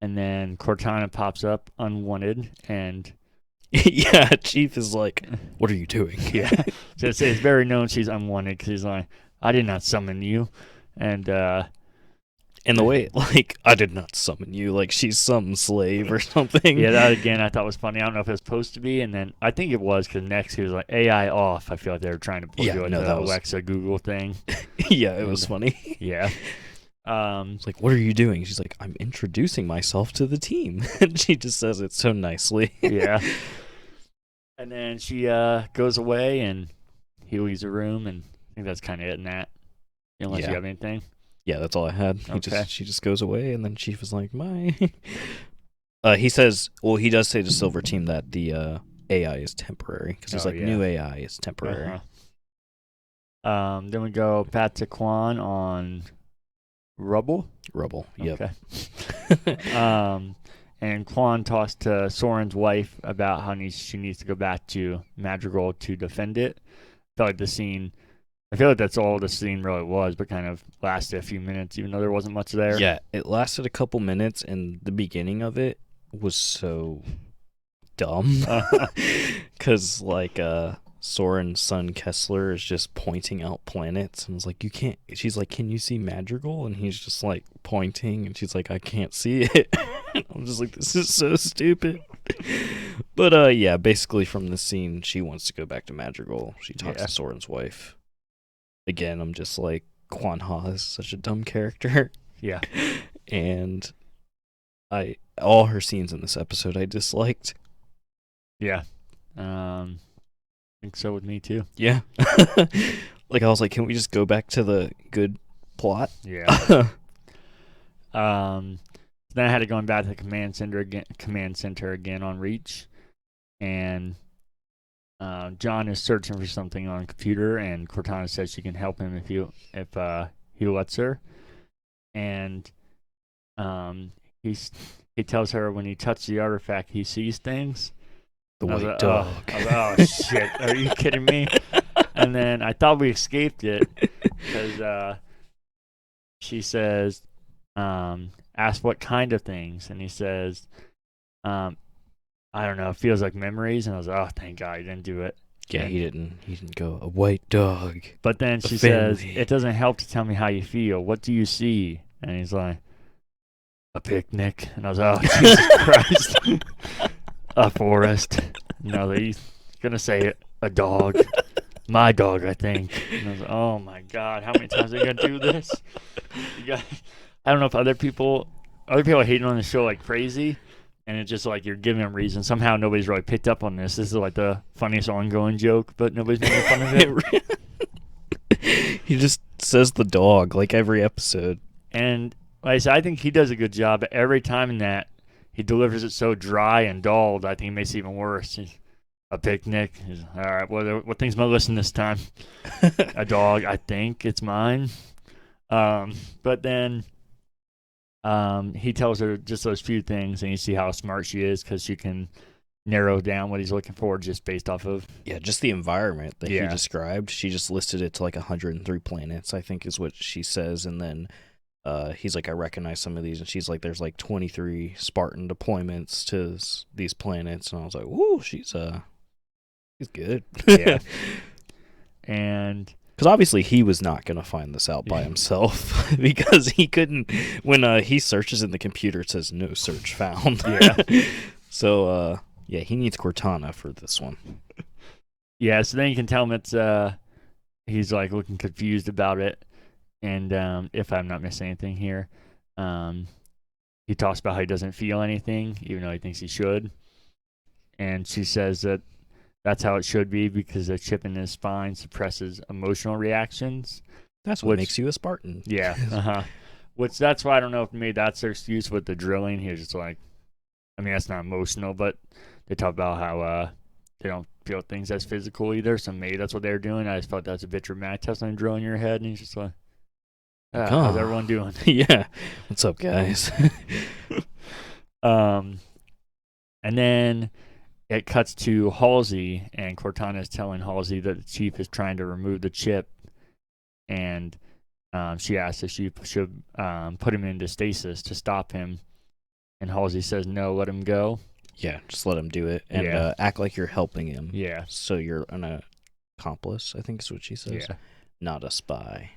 And then Cortana pops up unwanted, and yeah, Chief is like, what are you doing? Yeah. So it's very known she's unwanted because he's like, I did not summon you. And the way, like, I did not summon you, like she's some slave or something. Yeah, that again I thought was funny. I don't know if it was supposed to be, and then I think it was because next he was like, AI off. I feel like they were trying to pull the Alexa Google thing. Yeah, it was funny. Yeah. It's like, what are you doing? She's like, I'm introducing myself to the team. And she just says it so nicely. Yeah. And then she goes away, and he leaves the room, and I think that's kind of it in that. Unless you have anything. Yeah, that's all I had. Okay. She just goes away, and then Chief is like, "My." He says, well, he does say to Silver Team that the AI is temporary because he's new AI is temporary. Then we go back to Quan on Rubble. Yep. Okay. And Quan talks to Soren's wife about how she needs to go back to Madrigal to defend it. I feel like that's all the scene really was, but kind of lasted a few minutes, even though there wasn't much there. Yeah, it lasted a couple minutes, and the beginning of it was so dumb. Because, like, Soren's son Kessler is just pointing out planets, and it's like, you can't. She's like, can you see Madrigal? And he's just, like, pointing, and she's like, I can't see it. I'm just like, this is so stupid. But, yeah, basically from the scene, she wants to go back to Madrigal. She talks to Soren's wife. Again, I'm just like, Quan Ha is such a dumb character. Yeah. And all her scenes in this episode I disliked. Yeah. I think so with me too. Yeah. Like, I was like, can we just go back to the good plot? Yeah. Then I had it going back to the command center again on Reach. And John is searching for something on a computer, and Cortana says she can help him if he lets her. And he tells her when he touches the artifact, he sees things. The white dog. Oh shit! Are you kidding me? And then I thought we escaped it because she says, "Ask what kind of things," and he says, I don't know. It feels like memories, and I was like, "Oh, thank God, he didn't do it." Yeah, he didn't go a white dog. But then she says, "It doesn't help to tell me how you feel. What do you see?" And he's like, "A picnic." And I was like, "Oh, Jesus Christ, a forest." No, he's gonna say it. A dog, my dog, I think. And I was like, "Oh my God, how many times are you gonna do this?" I don't know if other people are hating on the show like crazy. And it's just like you're giving them reasons. Somehow nobody's really picked up on this. This is like the funniest ongoing joke, but nobody's making fun of it. He just says the dog like every episode. And like I said, I think he does a good job. But every time in that, he delivers it so dry and dulled, I think it makes it even worse. A picnic. All right, what thing's my listen this time? A dog. I think it's mine. But then he tells her just those few things, and you see how smart she is because she can narrow down what he's looking for just based off of. Yeah, just the environment that he described. She just listed it to like 103 planets, I think is what she says. And then he's like, I recognize some of these. And she's like, there's like 23 Spartan deployments to these planets. And I was like, woo, she's good. Yeah. And because obviously he was not going to find this out by himself because he couldn't. When he searches in the computer, it says no search found. Yeah. So, yeah, he needs Cortana for this one. Yeah, so then you can tell him it's he's like looking confused about it. And if I'm not missing anything here, he talks about how he doesn't feel anything, even though he thinks he should. And she says that that's how it should be because the chip in his spine suppresses emotional reactions. That's what makes you a Spartan. Yeah. Which that's why I don't know if maybe that's their excuse with the drilling. He was just like, I mean, that's not emotional, but they talk about how they don't feel things as physical either. So maybe that's what they're doing. I just felt that's a bit dramatic. Testing drill in your head, and he's just like, how's everyone doing? Yeah. What's up, guys? And then it cuts to Halsey, and Cortana is telling Halsey that the chief is trying to remove the chip, and she asks if she should put him into stasis to stop him, and Halsey says no, let him go. Yeah, just let him do it, and act like you're helping him. Yeah. So you're an accomplice, I think is what she says. Yeah. Not a spy.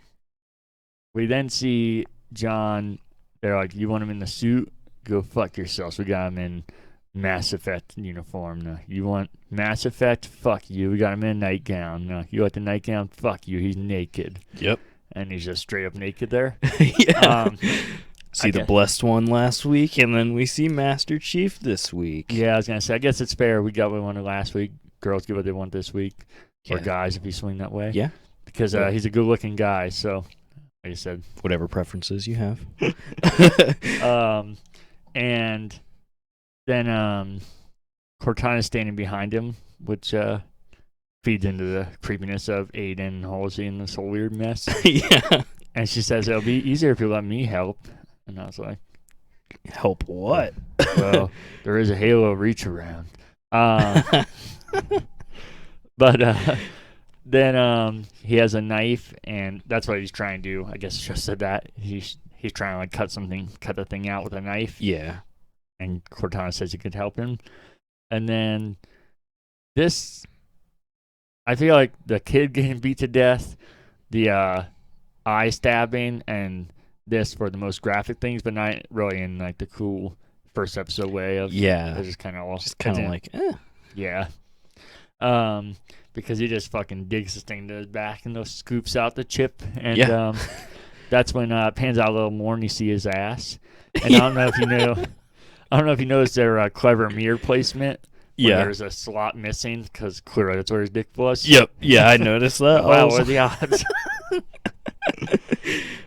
We then see John. They're like, you want him in the suit? Go fuck yourself. So we got him in Mass Effect uniform. No, you want Mass Effect? Fuck you. We got him in a nightgown. No, you want the nightgown? Fuck you. He's naked. Yep. And he's just straight up naked there. Yeah. See the blessed one last week, and then we see Master Chief this week. Yeah, I was going to say, I guess it's fair. We got what we wanted last week. Girls get what they want this week. Yeah. Or guys, if you swing that way. Yeah. Because he's a good-looking guy, so like I said. Whatever preferences you have. And then Cortana's standing behind him, which feeds into the creepiness of Aiden and Halsey and this whole weird mess. Yeah. And she says, it'll be easier if you let me help. And I was like, help what? Well, there is a Halo reach around. But then he has a knife, and that's what he's trying to do. I guess I just said that. He's trying to like cut the thing out with a knife. Yeah. And Cortana says he could help him. And then this, I feel like the kid getting beat to death, the eye stabbing, and this for the most graphic things, but not really in like the cool first episode way of it's just kind of like yeah. Because he just fucking digs this thing to his back and scoops out the chip, and that's when it pans out a little more and you see his ass. And I don't know if you noticed their clever mirror placement. There's a slot missing because clearly that's where his dick was. Yep. Yeah, I noticed that. Wow, what are the odds?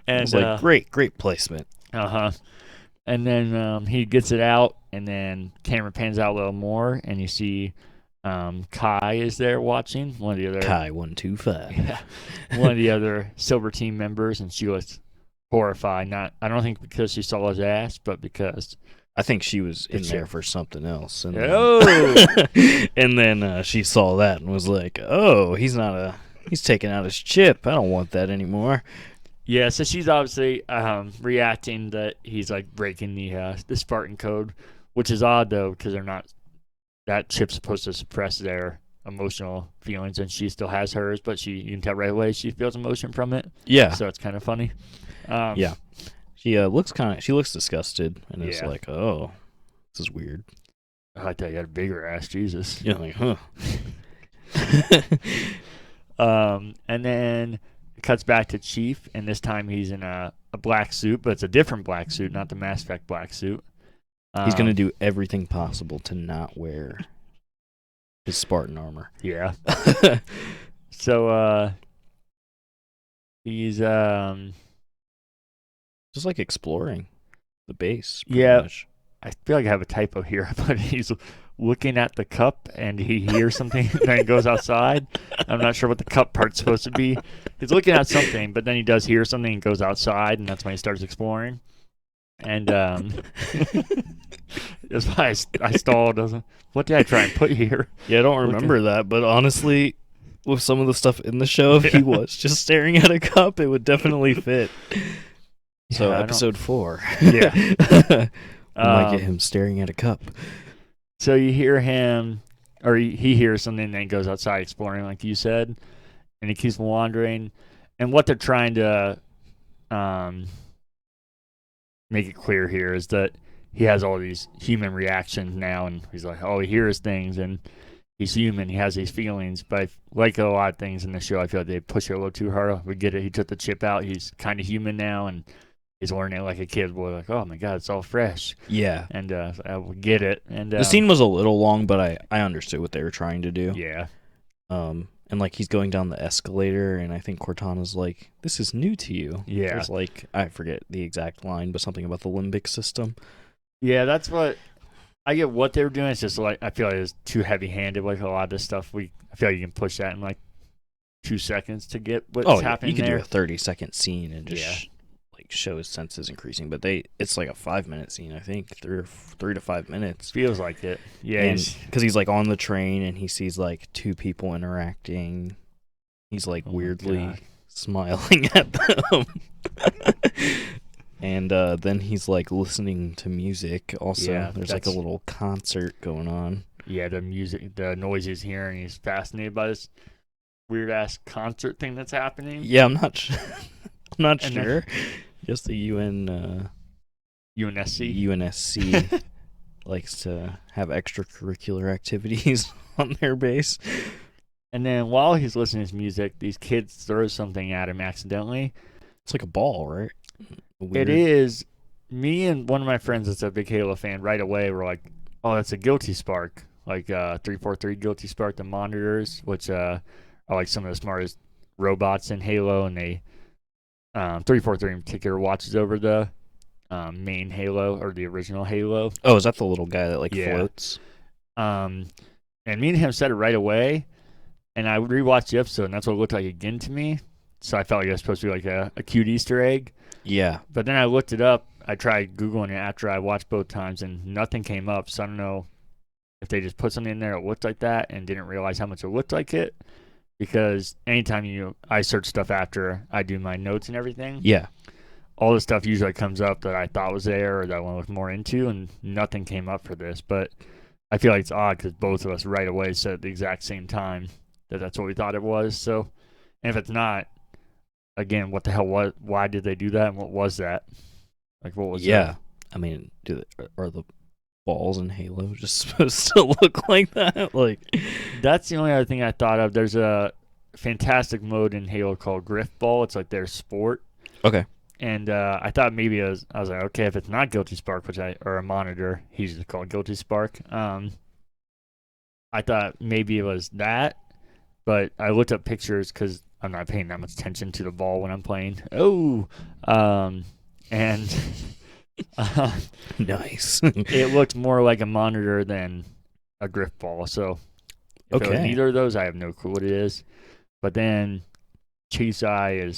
And I was like, great placement. And then he gets it out, and then camera pans out a little more, and you see Kai is there watching. One of the other Kai 125. Yeah, one of the other Silver Team members, and she was horrified. I don't think because she saw his ass, but because I think she was in there for something else. And then, then she saw that and was like, "Oh, he's taking out his chip. I don't want that anymore." Yeah, so she's obviously reacting that he's like breaking the Spartan code, which is odd though because they're not. That chip's supposed to suppress their emotional feelings, and she still has hers, but you can tell right away she feels emotion from it. Yeah. So it's kind of funny. Yeah. She looks disgusted, and it's like, oh, this is weird. I thought you had a bigger ass, Jesus. Yeah, like, huh. And then it cuts back to Chief, and this time he's in a black suit, but it's a different black suit, not the Mass Effect black suit. He's going to do everything possible to not wear his Spartan armor. Yeah. So he's just like exploring the base. Much. I feel like I have a typo here, but he's looking at the cup and he hears something and then goes outside. I'm not sure what the cup part's supposed to be. He's looking at something, but then he does hear something and goes outside, and that's when he starts exploring. And that's why I stalled. I was like, what did I try and put here? Yeah, I don't remember that, but honestly, with some of the stuff in the show, if he was just staring at a cup, it would definitely fit. So episode 4. Yeah. We might get him staring at a cup. So you hear him, or he hears something and then goes outside exploring, like you said, and he keeps wandering. And what they're trying to make it clear here is that he has all these human reactions now, and he's like, oh, he hears things, and he's human. He has these feelings. But like a lot of things in the show, I feel like they push it a little too hard. We get it. He took the chip out. He's kind of human now, and he's learning it like a kid. We're like, oh my god, it's all fresh. Yeah. And I will get it. And the scene was a little long, but I understood what they were trying to do. Yeah. And like he's going down the escalator, and I think Cortana's like, "This is new to you." Yeah. It's like, I forget the exact line, but something about the limbic system. Yeah, that's what I get. What they were doing, it's just like I feel like it's too heavy-handed. Like a lot of this stuff, I feel like you can push that in like 2 seconds to get what's happening. You could there. do a 30-second scene and just like show his senses increasing, but it's like a 5-minute scene, I think, 3 to 5 minutes. Feels like it. Yeah, because he's like on the train and he sees like 2 people interacting. He's like weirdly smiling at them. And then he's like listening to music. Also, there's like a little concert going on. Yeah, the music, the noise he's hearing, he's fascinated by this weird ass concert thing that's happening. Yeah, I'm not sure. Just the UNSC likes to have extracurricular activities on their base. And then while he's listening to his music, these kids throw something at him accidentally. It's like a ball, right? Weird. It is. Me and one of my friends that's a big Halo fan right away were like, oh, that's a Guilty Spark. Like 343 Guilty Spark, the monitors, which are like some of the smartest robots in Halo. And they, 343 in particular, watches over the main Halo, or the original Halo. Oh, is that the little guy that like floats? And me and him said it right away. And I rewatched the episode, and that's what it looked like again to me. So I felt like it was supposed to be like a cute Easter egg. Yeah. But then I looked it up. I tried Googling it after I watched both times, and nothing came up. So I don't know if they just put something in there that looked like that and didn't realize how much it looked like it. Because anytime I search stuff after I do my notes and everything, all the stuff usually comes up that I thought was there or that I want to look more into, and nothing came up for this. But I feel like it's odd because both of us right away said at the exact same time that that's what we thought it was. So, and if it's not, again, what the hell was? Why did they do that? And what was that? Like, what was that? I mean, are the balls in Halo just supposed to look like that? Like, that's the only other thing I thought of. There's a fantastic mode in Halo called Griff Ball. It's like their sport. Okay. And I thought maybe I was like, okay, if it's not Guilty Spark, or a monitor, he's just called Guilty Spark. I thought maybe it was that, but I looked up pictures because I'm not paying that much attention to the ball when I'm playing. And nice. It looked more like a monitor than a Griff Ball. So if it was neither of those, I have no clue what it is. But then Chase Eye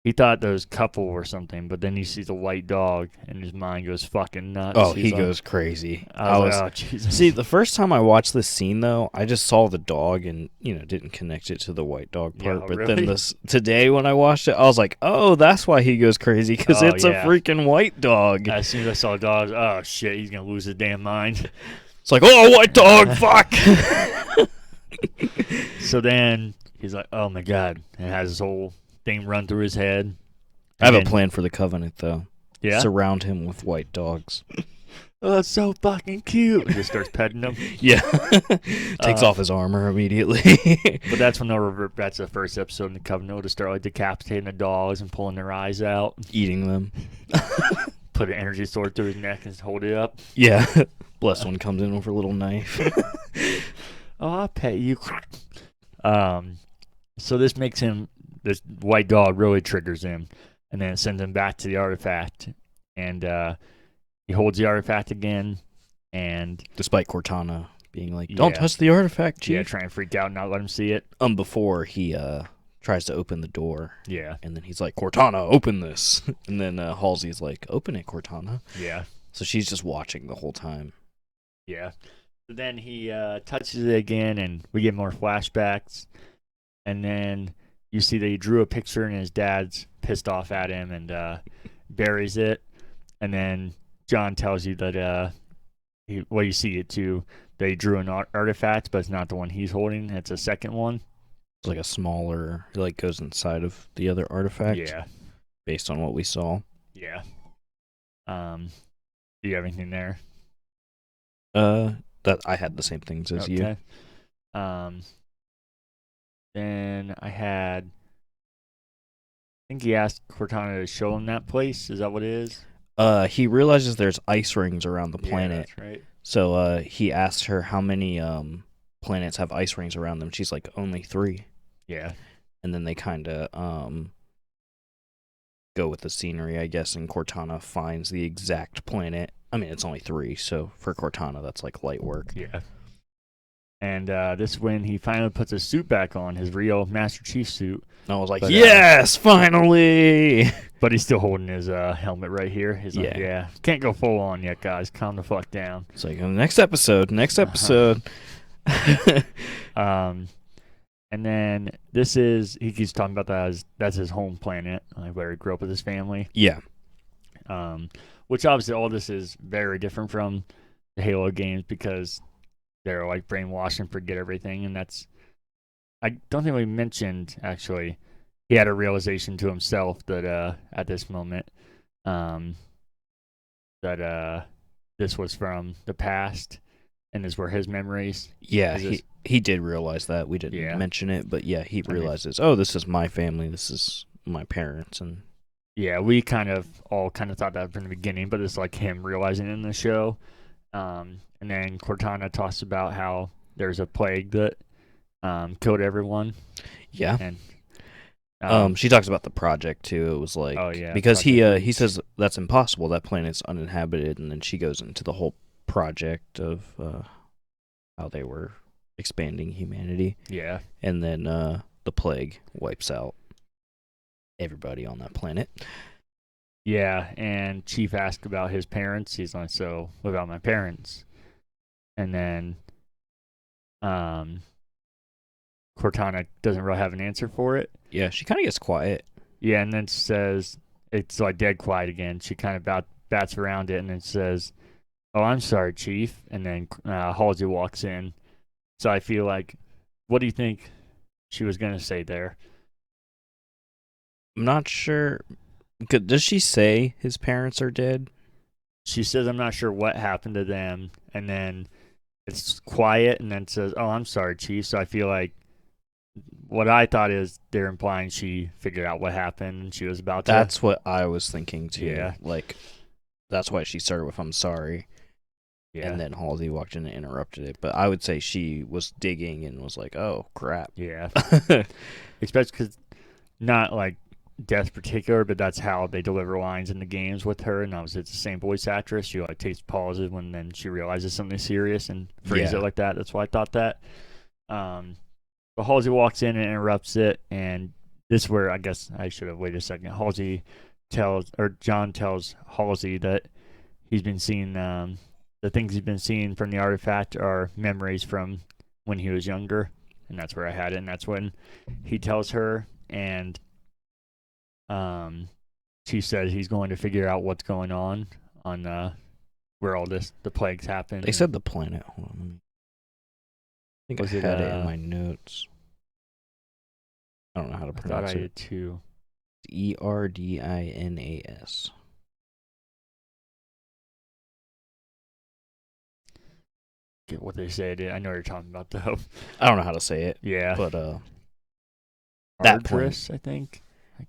he thought those couple or something, but then he sees a white dog and his mind goes fucking nuts. Oh, he goes crazy. I was like, oh, Jesus. See, the first time I watched this scene, though, I just saw the dog and, didn't connect it to the white dog part. Yeah, but really? then today when I watched it, I was like, oh, that's why he goes crazy, because it's a freaking white dog. As soon as I saw a dog, oh, shit, he's going to lose his damn mind. It's like, oh, white dog, fuck. So then he's like, oh, my God. And has this whole thing run through his head. I have a plan for the Covenant, though. Yeah? Surround him with white dogs. Oh, that's so fucking cute. He just starts petting him. Yeah. Takes off his armor immediately. But that's when they'll revert back to the first episode in the Covenant. To start like decapitating the dogs and pulling their eyes out. Eating them. Put an energy sword through his neck and hold it up. Yeah. Blessed one comes in with a little knife. Oh, I'll pet you. So this makes him, this white dog really triggers him. And then it sends him back to the artifact. And he holds the artifact again. And despite Cortana being like, don't touch the artifact, Chief. Yeah, trying to freak out and not let him see it. Before he tries to open the door. Yeah. And then he's like, Cortana, open this. And then Halsey's like, open it, Cortana. Yeah. So she's just watching the whole time. Yeah. So then he touches it again, and we get more flashbacks. And then you see that he drew a picture, and his dad's pissed off at him and buries it. And then John tells you that you see it too. They drew an artifact, but it's not the one he's holding. It's a second one. It's like a smaller, it like goes inside of the other artifact. Yeah. Based on what we saw. Yeah. Do you have anything there? That I had the same things as you. Then I think he asked Cortana to show him that place. Is that what it is? He realizes there's ice rings around the planet. Yeah, that's right. So he asked her how many planets have ice rings around them. She's like, only 3. Yeah. And then they kind of go with the scenery, I guess, and Cortana finds the exact planet. I mean, it's only 3, so for Cortana, that's like light work. Yeah. And this is when he finally puts his suit back on, his real Master Chief suit. And I was like, yes, finally! But he's still holding his helmet right here. He's like, yeah, can't go full on yet, guys. Calm the fuck down. It's like, next episode. And then he keeps talking about that that's his home planet, like where he grew up with his family. Yeah. Which obviously all this is very different from the Halo games because they're like brainwashed and forget everything, and I don't think we mentioned actually he had a realization to himself that at this moment that this was from the past and these were his memories. Yeah, he did realize that. We didn't mention it, but yeah, he realizes, this is my family, this is my parents. And yeah, we all thought that from the beginning, but it's like him realizing it in the show. And then Cortana talks about how there's a plague that killed everyone. Yeah. And she talks about the project too. It was like, because he says that's impossible. That planet's uninhabited, and then she goes into the whole project of how they were expanding humanity. Yeah. And then the plague wipes out everybody on that planet. Yeah, and Chief asked about his parents. He's like, so what about my parents? And then Cortana doesn't really have an answer for it. Yeah, she kind of gets quiet. Yeah, and then says, it's like dead quiet again. She kind of bats around it and then says, oh, I'm sorry, Chief. And then Halsey walks in. So I feel like, what do you think she was going to say there? I'm not sure. Does she say his parents are dead? She says, I'm not sure what happened to them. And then it's quiet and then says, oh, I'm sorry, Chief. So I feel like what I thought is they're implying she figured out what happened and she was about to. That's what I was thinking too. Yeah. Like, that's why she started with, I'm sorry. Yeah. And then Halsey walked in and interrupted it. But I would say she was digging and was like, oh, crap. Yeah. Especially because not like death particular, but that's how they deliver lines in the games with her, and obviously it's the same voice actress. She like takes pauses when then she realizes something serious and phrases it like that. That's why I thought that. But Halsey walks in and interrupts it, and this is where I guess I should have waited a second. John tells Halsey that he's been seeing the things he's been seeing from the artifact are memories from when he was younger, and that's where I had it, and that's when he tells her, and she says he's going to figure out what's going on where all the plagues happen. They said the planet. Hold on. I think I had it in my notes. I don't know how to pronounce it. I thought I did too. Erdinas. Get what they say. I know what you're talking about though. I don't know how to say it. Yeah, but that Ardris, I think. I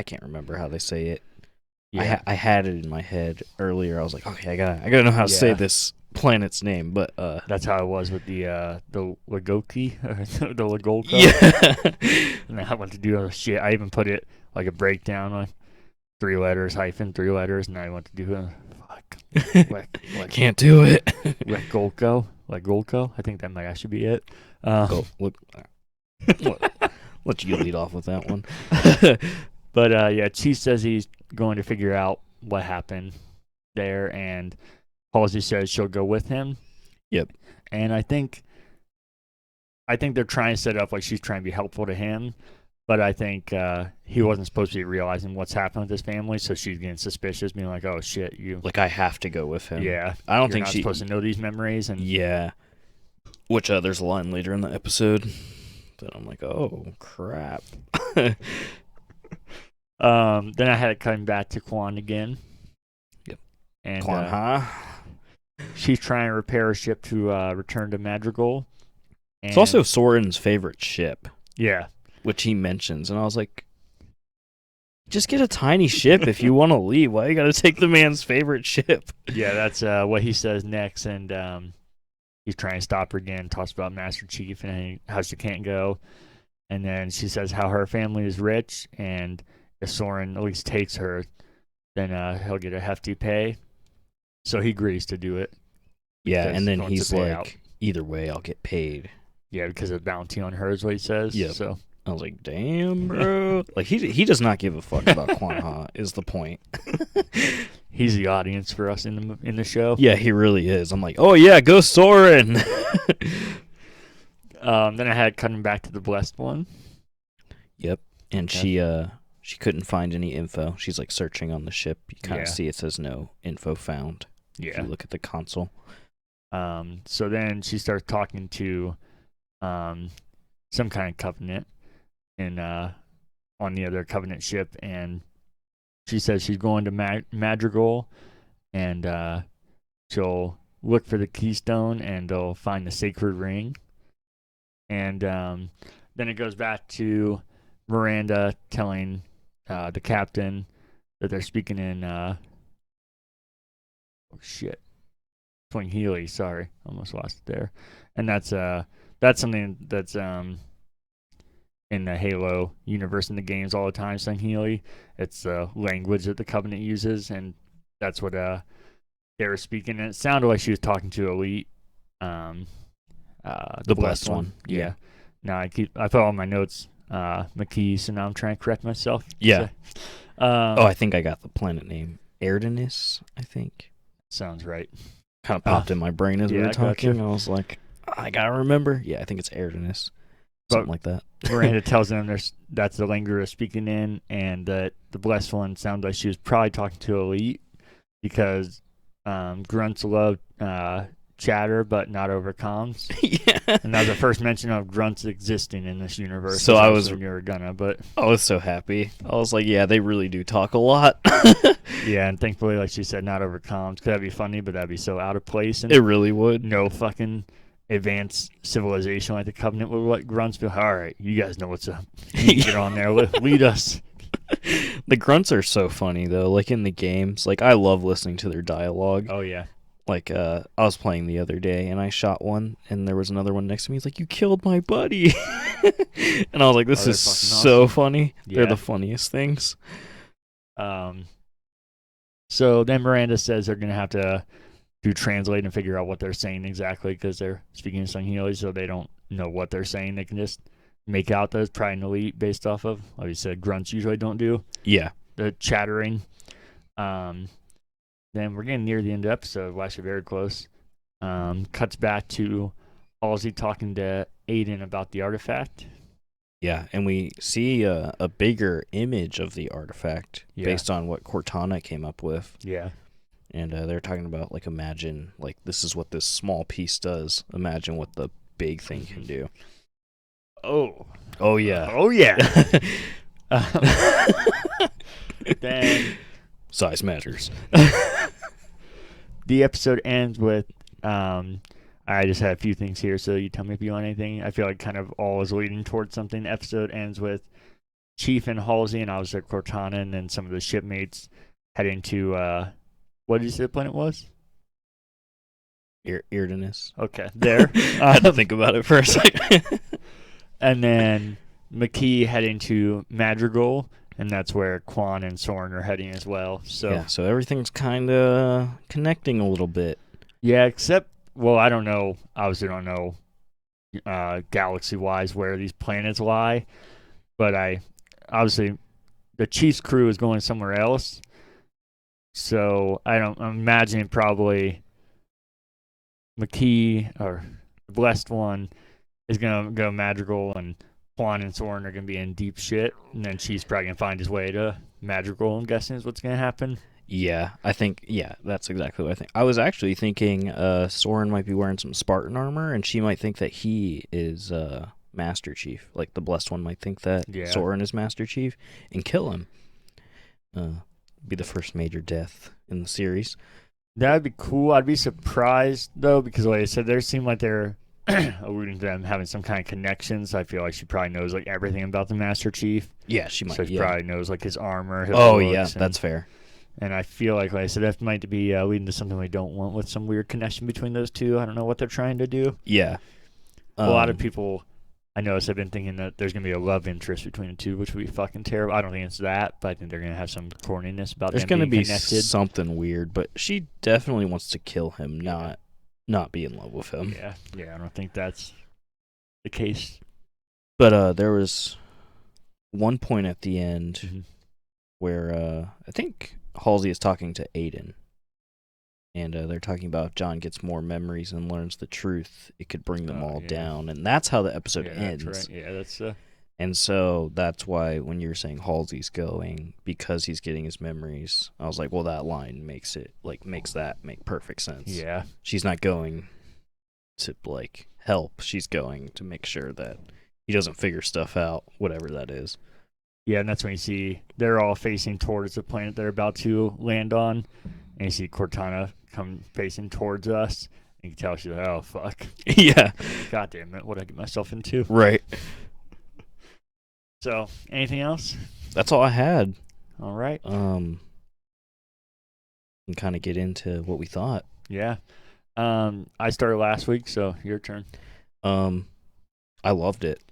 can't remember how they say it. Yeah. I had it in my head earlier. I was like, okay, I gotta know how to say this planet's name. But that's how it was with the Lagoki or the Lagolka. Yeah. And I went to do all shit. I even put it like a breakdown on 3 letters hyphen 3 letters, and I went to do can't do it. Lagolko. I think that might actually be it. Let you lead off with that one. But yeah, Chief says he's going to figure out what happened there, and Halsey says she'll go with him. Yep. And I think they're trying to set up like she's trying to be helpful to him, but I think he wasn't supposed to be realizing what's happened with his family, so she's getting suspicious, being like, "Oh shit, you." Like I have to go with him. Yeah. I don't You're think not she's supposed to know these memories, and yeah. Which there's a line later in the episode that I'm like, oh crap. Then I had it coming back to Quan again. Yep. And Quan Ha. She's trying to repair a ship to return to Madrigal. It's also Soren's favorite ship. Yeah. Which he mentions, and I was like, just get a tiny ship if you want to leave. Why you got to take the man's favorite ship? Yeah, that's what he says next, and he's trying to stop her again, talks about Master Chief and how she can't go. And then she says how her family is rich, and if Soren at least takes her, then he'll get a hefty pay. So he agrees to do it. Yeah, and then he's like, out. Either way, I'll get paid. Yeah, because of the bounty on her is what he says. Yeah. So I was like, damn, bro. Like, he does not give a fuck about Quan Ha, is the point. He's the audience for us in the show. Yeah, he really is. I'm like, oh, yeah, go Soren. Then I had cutting back to the Blessed One. Yep. And she couldn't find any info. She's, like, searching on the ship. You kind of see it says no info found. Yeah. If you look at the console. So then she starts talking to some kind of covenant on the other covenant ship, and she says she's going to Madrigal, and she'll look for the keystone, and they'll find the sacred ring. And then it goes back to Miranda telling the captain that they're speaking in Swahili. Sorry, almost lost it there. And that's something that's in the Halo universe in the games all the time. Swahili, it's the language that the Covenant uses, and that's what they were speaking. And it sounded like she was talking to Elite, the Blessed One. Yeah. Now I put all my notes McKee, so now I'm trying to correct myself. Yeah. So, I think I got the planet name. Erdonis, I think. Sounds right. Kind of popped in my brain as we were talking. Gotcha. I was like, I gotta remember. Yeah, I think it's Erdonis. Something like that. Miranda tells them that's the language they're speaking in, and that the Blessed One sounds like she was probably talking to Elite, because grunts love chatter, but not over comms. Yeah. And that was the first mention of grunts existing in this universe. So I was so happy. I was like, yeah, they really do talk a lot. Yeah, and thankfully, like she said, not over comms. Cause that'd be funny, but that'd be so out of place. And it really would. No fucking advanced civilization like the Covenant would let grunts be. All right, you guys know what's up. Get on there, lead us. The grunts are so funny though. Like in the games, like I love listening to their dialogue. Oh yeah. Like, I was playing the other day, and I shot one, and there was another one next to me. He's like, you killed my buddy. And I was like, this is so awesome. Funny. Yeah. They're the funniest things. So then Miranda says they're going to have to do translate and figure out what they're saying exactly, because they're speaking in Swahili, so they don't know what they're saying. They can just make out that it's probably an Elite based off of, like you said, grunts usually don't do. Yeah. The chattering. Then we're getting near the end of the episode. We're actually very close. Cuts back to Halsey talking to Aiden about the artifact. Yeah, and we see a bigger image of the artifact based on what Cortana came up with. Yeah. And they're talking about, like, imagine, like, this is what this small piece does. Imagine what the big thing can do. Oh. Oh, yeah. Oh, yeah. Then... size matters. The episode ends with, I just had a few things here, so you tell me if you want anything. I feel like kind of all is leading towards something. The episode ends with Chief and Halsey, and obviously Cortana, and then some of the shipmates heading to, what did you say the planet was? Erdonis. Okay, there. I had to think about it for a second. And then McKee heading to Madrigal, and that's where Quan and Soren are heading as well. So yeah, so everything's kind of connecting a little bit. Yeah, except, well, I don't know. Obviously don't know galaxy-wise where these planets lie. but obviously the Chiefs crew is going somewhere else. So I'm imagining probably McKee or the Blessed One is gonna go Madrigal, and Quan and Soren are gonna be in deep shit, and then Chief's probably gonna find his way to Madrigal. I'm guessing is what's gonna happen. Yeah, I think that's exactly what I think. I was actually thinking Soren might be wearing some Spartan armor, and she might think that he is Master Chief. Like the Blessed One might think that Soren is Master Chief and kill him. Be the first major death in the series. That'd be cool. I'd be surprised though, because like I said, there seem like they're alluding to them having some kind of connections. I feel like she probably knows like everything about the Master Chief. Yeah, she might. So she probably knows like his armor. His looks, that's fair. And I feel like I said, that might be leading to something we don't want, with some weird connection between those two. I don't know what they're trying to do. Yeah. A lot of people I noticed have been thinking that there's going to be a love interest between the two, which would be fucking terrible. I don't think it's that, but I think they're going to have some corniness about them being connected. There's going to be something weird, but she definitely wants to kill him, not be in love with him. Yeah, I don't think that's the case. But there was one point at the end where I think Halsey is talking to Aiden, and they're talking about if John gets more memories and learns the truth, it could bring them all down, and that's how the episode ends. That's right. Yeah, that's. And so that's why when you were saying Halsey's going because he's getting his memories, I was like, well, that line makes that make perfect sense. Yeah, she's not going to like help; she's going to make sure that he doesn't figure stuff out, whatever that is. Yeah, and that's when you see they're all facing towards the planet they're about to land on, and you see Cortana come facing towards us. And you can tell she's like, oh, fuck. Yeah. God damn it, what did I get myself into? Right. So, anything else? That's all I had. All right. And kind of get into what we thought. Yeah. I started last week, so your turn. I loved it.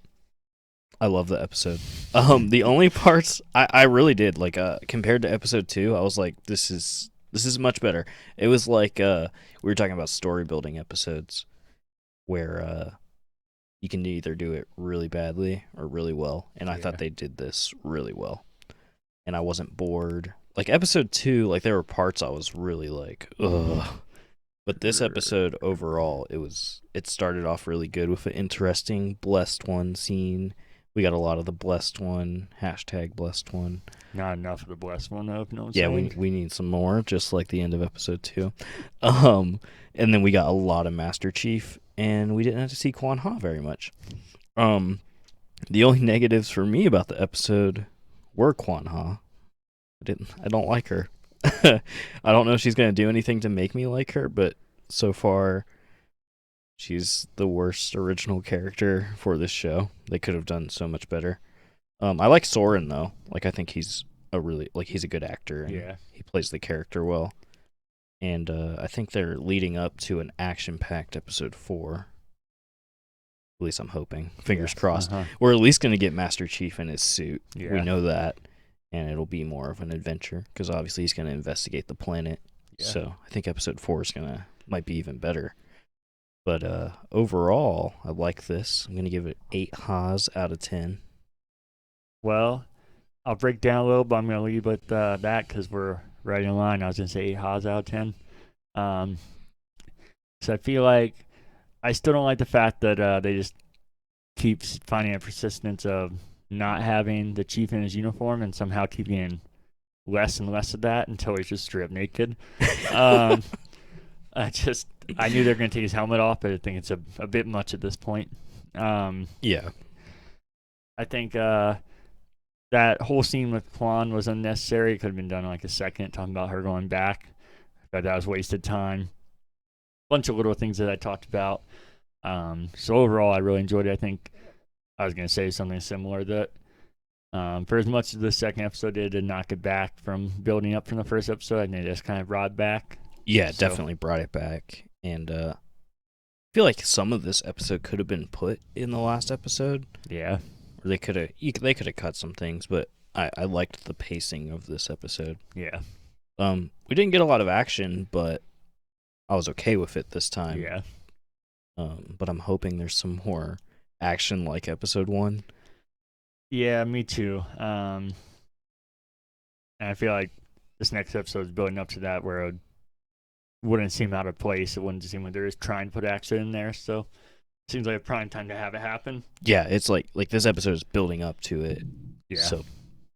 I love the episode. The only parts I really did like compared to episode 2, I was like, this is much better. It was like we were talking about story building episodes where you can either do it really badly or really well, and I thought they did this really well, and I wasn't bored. Like episode 2, like there were parts I was really like, ugh. But this episode overall, it started off really good with an interesting Blessed One scene. We got a lot of the Blessed One, #Blessed One. Not enough of the Blessed One, though. No, we need some more, just like the end of episode 2. And then we got a lot of Master Chief, and we didn't have to see Quan Ha very much. The only negatives for me about the episode were Quan Ha. I don't like her. I don't know if she's gonna do anything to make me like her, but so far she's the worst original character for this show. They could have done so much better. I like Soren though. Like I think he's he's a good actor and he plays the character well. And I think they're leading up to an action-packed episode 4. At least I'm hoping. Fingers crossed. We're at least going to get Master Chief in his suit. Yeah. We know that. And it'll be more of an adventure because obviously he's going to investigate the planet. Yeah. So I think episode 4 might be even better. But overall, I like this. I'm going to give it 8 Haas out of 10. Well, I'll break down a little, but I'm going to leave with that because we're right in line. I was going to say 8 Haas out of 10. So I feel like I still don't like the fact that they just keep finding a persistence of not having the Chief in his uniform and somehow keeping less and less of that until he's just straight up naked. I knew they were going to take his helmet off, but I think it's a bit much at this point. Yeah. I think that whole scene with Quan was unnecessary. It could have been done in like a second, talking about her going back. But that was wasted time. Bunch of little things that I talked about. So overall, I really enjoyed it. I think I was going to say something similar that for as much as the second episode did knock it back from building up from the first episode, I think it just kind of brought it back. Yeah, definitely brought it back. And I feel like some of this episode could have been put in the last episode. Yeah. Or they could have cut some things, but I liked the pacing of this episode. Yeah. We didn't get a lot of action, but I was okay with it this time. Yeah. But I'm hoping there's some more action like episode 1. Yeah, me too. And I feel like this next episode is building up to that where it wouldn't seem out of place. It wouldn't seem like they're just trying to put action in there. So it seems like a prime time to have it happen. Yeah, it's like this episode is building up to it. Yeah. So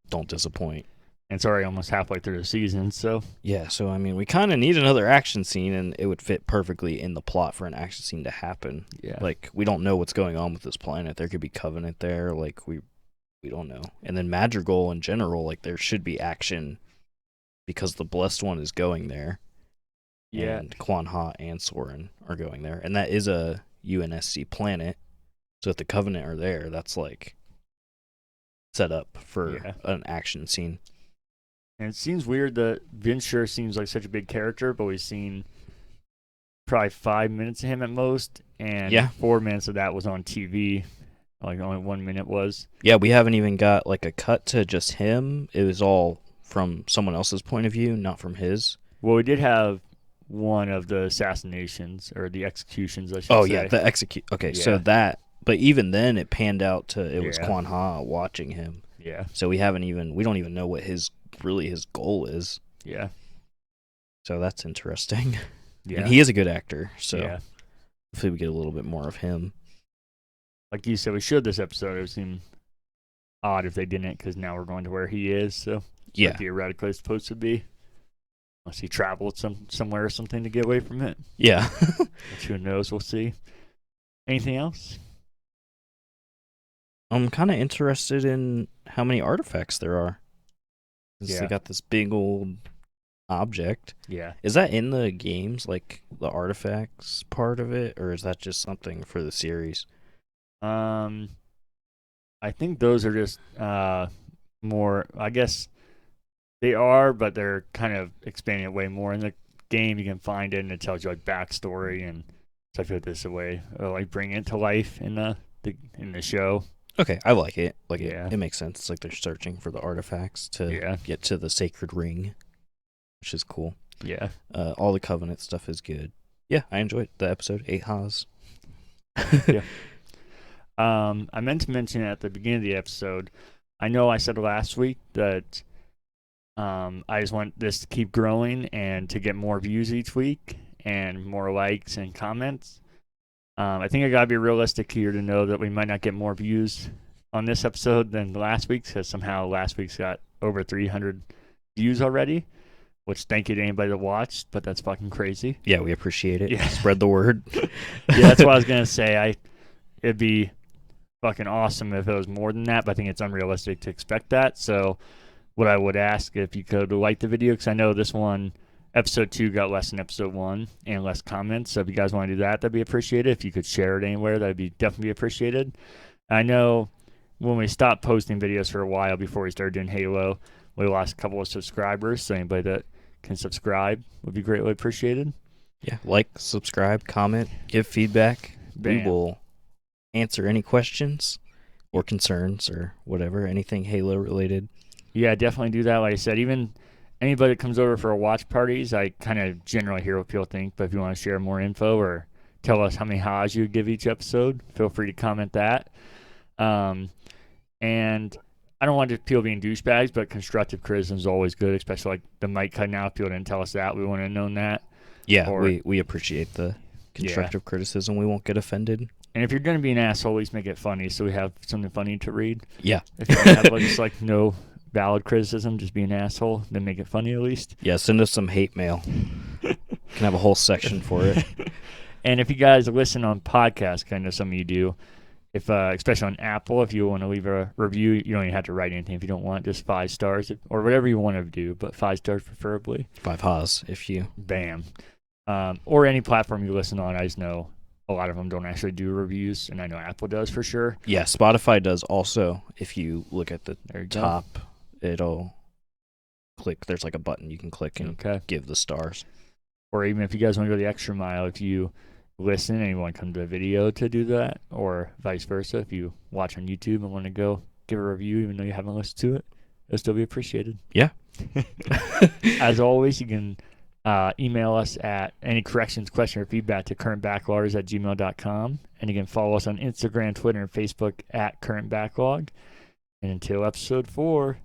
don't disappoint. And it's already almost halfway through the season, so yeah. So I mean, we kind of need another action scene, and it would fit perfectly in the plot for an action scene to happen. Yeah. Like we don't know what's going on with this planet. There could be Covenant there. Like we don't know. And then Madrigal in general, like there should be action because the Blessed One is going there. Yeah. And Quan Ha and Soren are going there, and that is a UNSC planet. So if the Covenant are there, that's like set up for an action scene. And it seems weird that Vince sure seems like such a big character, but we've seen probably 5 minutes of him at most, and 4 minutes of that was on TV. Like only 1 minute was. Yeah, we haven't even got like a cut to just him. It was all from someone else's point of view, not from his. Well, we did have one of the assassinations or the executions, I should say. Oh yeah, the execute. Okay, so that. But even then, it panned out to it was Quan Ha watching him. Yeah. So we don't even know what his goal is. Yeah. So that's interesting. Yeah. And he is a good actor, so hopefully we get a little bit more of him. Like you said, we should this episode. It would seem odd if they didn't, because now we're going to where he is. So theoretically, it's supposed to be. Unless he traveled somewhere or something to get away from it. Yeah. Which who knows? We'll see. Anything else? I'm kind of interested in how many artifacts there are. They got this big old object. Yeah. Is that in the games, like the artifacts part of it, or is that just something for the series? I think those are just more. I guess they are, but they're kind of expanding it way more. In the game, you can find it, and it tells you like backstory, and so I feel like this is a way like bring it to life in the show. Okay, I like it. It makes sense. It's like they're searching for the artifacts to get to the sacred ring, which is cool. Yeah. All the Covenant stuff is good. Yeah, I enjoyed the episode. 8 Haas. Yeah. I meant to mention at the beginning of the episode, I know I said last week that I just want this to keep growing and to get more views each week and more likes and comments. I think I gotta be realistic here to know that we might not get more views on this episode than last week's, because somehow last week's got over 300 views already, which thank you to anybody that watched, but that's fucking crazy. Yeah, we appreciate it. Yeah. Spread the word. Yeah, that's what I was gonna say. It'd be fucking awesome if it was more than that, but I think it's unrealistic to expect that. So what I would ask, if you could like the video, because I know this one, episode 2, got less than episode 1 and less comments. So if you guys want to do that, that'd be appreciated. If you could share it anywhere, that'd be definitely appreciated. I know when we stopped posting videos for a while before we started doing Halo, we lost a couple of subscribers. So anybody that can subscribe would be greatly appreciated. Yeah, like, subscribe, comment, give feedback. Bam. We will answer any questions or concerns or whatever, anything Halo related. Yeah, definitely do that. Like I said, even anybody that comes over for a watch parties, I kind of generally hear what people think, but if you want to share more info or tell us how many ha's you would give each episode, feel free to comment that. And I don't want people being douchebags, but constructive criticism is always good, especially like the mic cutting out. People didn't tell us that. We wouldn't have known that. Yeah, we appreciate the constructive criticism. We won't get offended. And if you're going to be an asshole, at least make it funny so we have something funny to read. Yeah. If you have just like no valid criticism, just be an asshole, then make it funny at least. Yeah, send us some hate mail. Can have a whole section for it. And if you guys listen on podcasts, I know some of you do, if especially on Apple, if you want to leave a review, you don't even have to write anything if you don't want, just 5 stars or whatever you want to do, but 5 stars preferably. 5 ha's if you. Bam. Or any platform you listen on. I just know a lot of them don't actually do reviews, and I know Apple does for sure. Yeah, Spotify does also. If you look at the top, it'll click. There's like a button you can click and give the stars. Or even if you guys want to go the extra mile, if you listen and you want to come to a video to do that, or vice versa, if you watch on YouTube and want to go give a review even though you haven't listened to it, it'll still be appreciated. Yeah. As always, you can email us at any corrections, question, or feedback to currentbackloggers@gmail.com. And you can follow us on Instagram, Twitter, and Facebook at currentbacklog. And until episode 4,